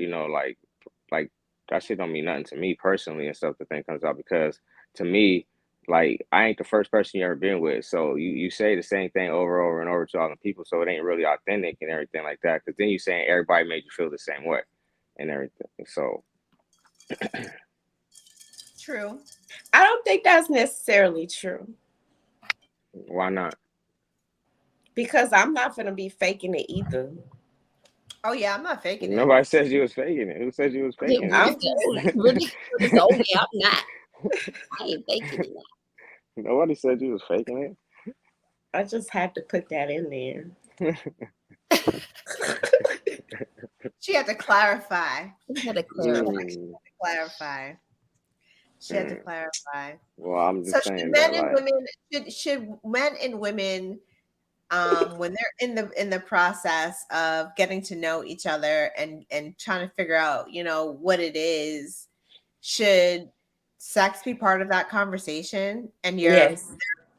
like that shit don't mean nothing to me personally and stuff. The thing comes out because to me, like I ain't the first person you ever been with, so you say the same thing over and over to all the people, so it ain't really authentic and everything like that. Because then you saying everybody made you feel the same way and everything. So True. I don't think that's necessarily true why not? because I'm not gonna be faking it either. Oh yeah, I'm not faking it. Nobody says you was faking it. Who says you was faking What I'm is it? that? Oh, just, that's ridiculous. Oh yeah, I'm not. I ain't faking it. Nobody said you was faking I just had to put that in there. it. She had to clarify. I just had to clarify. Mm, Clarify. She had to mm. clarify. Well, I'm So just saying that, like, should men and women when they're in the process of getting to know each other and trying to figure out, what it is, should sex be part of that conversation and your Yes.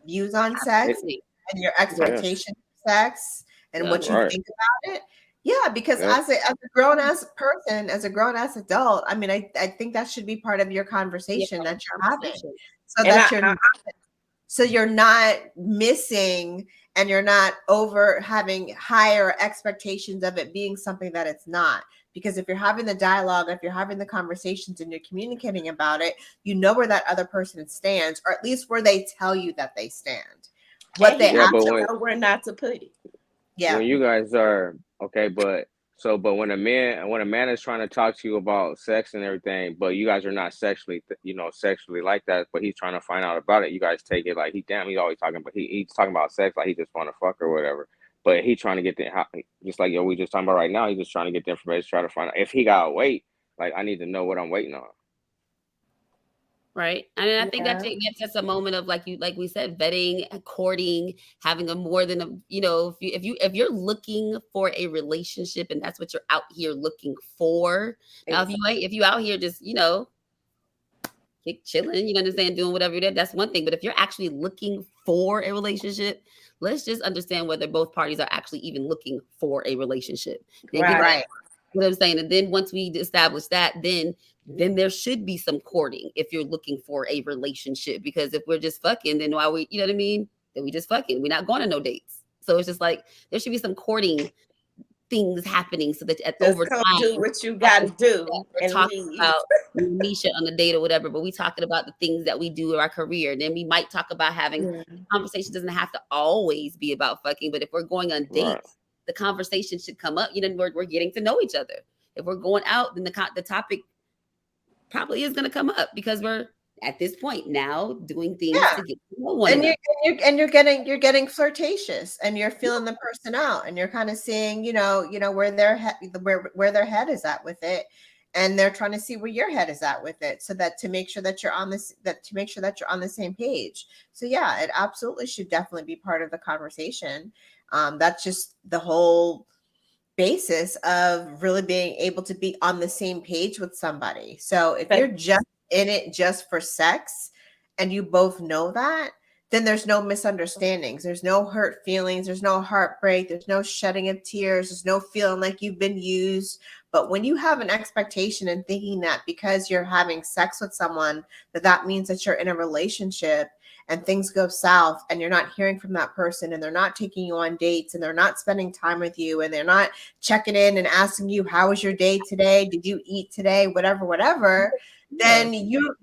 views on sex Absolutely. and your Yeah. yeah, expectation of sex and Yeah. what you right, think about it? Yeah, because yeah, as a grown ass person, as a grown ass adult, I mean, I think that should be part of your Yeah, conversation that you're having, conversation. so And that you're not missing and you're not over having higher expectations of it being something that it's not. Because if you're having the dialogue, if you're having the conversations and you're communicating about it, you know where that other person stands, or at least where they tell you that they stand. What and they you yeah. have But actually, to know where not to put it. yeah, when you guys are okay, but So, but when a man is trying to talk to you about sex and everything, but you guys are not sexually, sexually like that, but he's trying to find out about it. You guys take it like he's always talking, but he's talking about sex like he just want to fuck or whatever. But he trying to get just like we just talking about right now. He's just trying to get the information, try to find out if he got to wait. Like I need to know what I'm waiting on. Right. And I think that Yeah. gets us a moment of like we said, vetting, courting, having a more than a, if you're looking for a relationship and that's what you're out here looking for. Now, if you out here just, chilling, you know what I'm saying, doing whatever you did, that's one thing. But if you're actually looking for a relationship, let's just understand whether both parties are actually even looking for a relationship. Then get Right. that, you know what I'm saying? And then once we establish that, then there should be some courting if you're looking for a relationship. Because if we're just fucking, then why we, you know what I mean? Then we just fucking. We're not going to no dates. So it's just like there should be some courting things happening so that Just over come time do what you got to do we're and talking leave. about MISCHA on the date or whatever, but we talking about the things that we do in our career. Then we might talk about having conversation. Doesn't have to always be about fucking, but if we're going on dates, the conversation should come up. We're getting to know each other. If we're going out, then the topic probably is going to come up because we're at this point now doing things to get to know one another. And you're getting flirtatious and you're feeling the person out and you're kind of seeing, where their head is at with it. And they're trying to see where your head is at with it, so that to make sure that you're on the same page. So yeah, it absolutely should definitely be part of the conversation. That's just the whole basis of really being able to be on the same page with somebody. So if you're just in it just for sex and you both know that, then there's no misunderstandings. There's no hurt feelings. There's no heartbreak. There's no shedding of tears. There's no feeling like you've been used. But when you have an expectation and thinking that because you're having sex with someone, that means that you're in a relationship and things go south and you're not hearing from that person and they're not taking you on dates and they're not spending time with you and they're not checking in and asking you, how was your day today? Did you eat today? Whatever. Then you've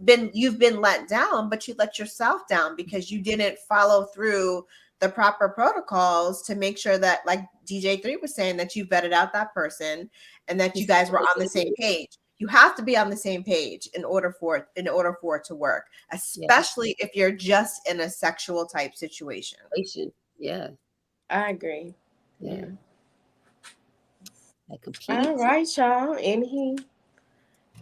been let down, but you let yourself down because you didn't follow through the proper protocols to make sure that, like DJ3 was saying, that you vetted out that person and that you guys were on the same page. You have to be on the same page in order for it to work, especially if you're just in a sexual type situation. Yeah, I agree. Yeah. All right, y'all.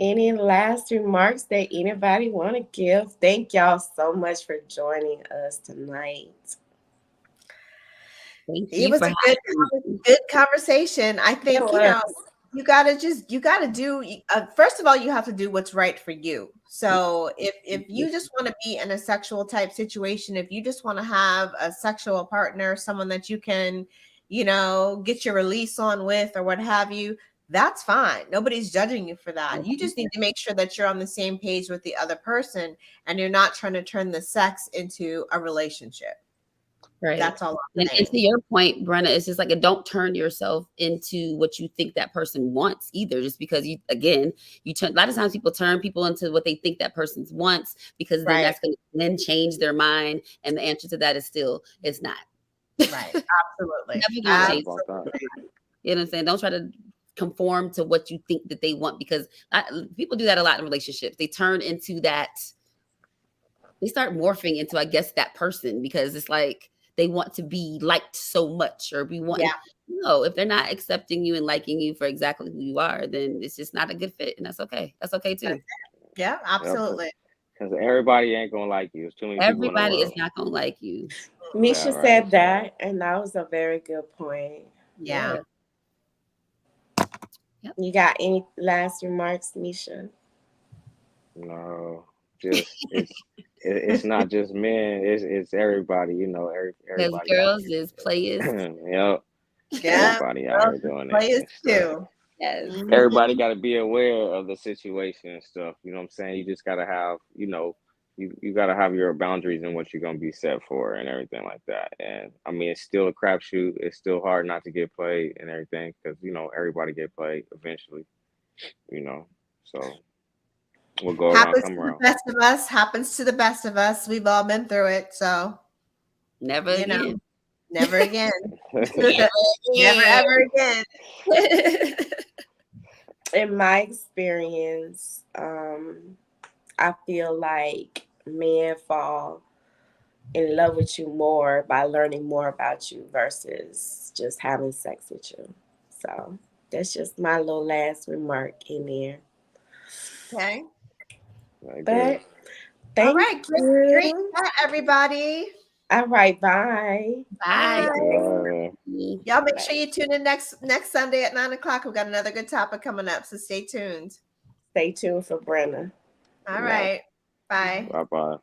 Any last remarks that anybody want to give? Thank y'all so much for joining us tonight. It was a good conversation. I think, you gotta do, first of all, you have to do what's right for you. So if you just want to be in a sexual type situation, if you just want to have a sexual partner, someone that you can, get your release on with or what have you, that's fine. Nobody's judging you for that. You just need to make sure that you're on the same page with the other person and you're not trying to turn the sex into a relationship. Right. That's all I'm saying. And to your point, Brenna, it's just like, don't turn yourself into what you think that person wants either. Just because you turn, a lot of times people turn people into what they think that person wants, because then that's going to then change their mind. And the answer to that is still, it's not. Right. Absolutely. You know what I'm saying? Don't try to conform to what you think that they want, because people do that a lot in relationships. They turn into that. They start morphing into, I guess, that person, because it's like they want to be liked so much, or no, if they're not accepting you and liking you for exactly who you are, then it's just not a good fit. And that's okay. That's okay too. Yeah, absolutely. Because everybody ain't going to like you. It's too many people in the world. Everybody is not going to like you. MISCHA said that, and that was a very good point. Yeah. Yep. You got any last remarks, MISCHA? No, just it's not just men. It's everybody. Everybody. Girls is players. Yep. Yeah. Everybody out here doing players it. too. Yes. Everybody got to be aware of the situation and stuff. You know what I'm saying? You just got to have, you got to have your boundaries and what you're going to be set for and everything like that. And I mean, it's still a crapshoot. It's still hard not to get played and everything, because, everybody get played eventually, so we'll go around, come around. Happens to the best of us. We've all been through it. So never again. Never again. Never Never again. ever again. In my experience, I feel like men fall in love with you more by learning more about you versus just having sex with you. So that's just my little last remark in there. Okay. I agree. But All thank right. Great you. chat, everybody. All right, bye. Bye. Bye. Bye. Y'all make sure Bye. you tune in next Sunday at 9 o'clock. We've got another good topic coming up, so stay tuned. Stay tuned for Brenna. All Bye. right. Bye. Bye bye.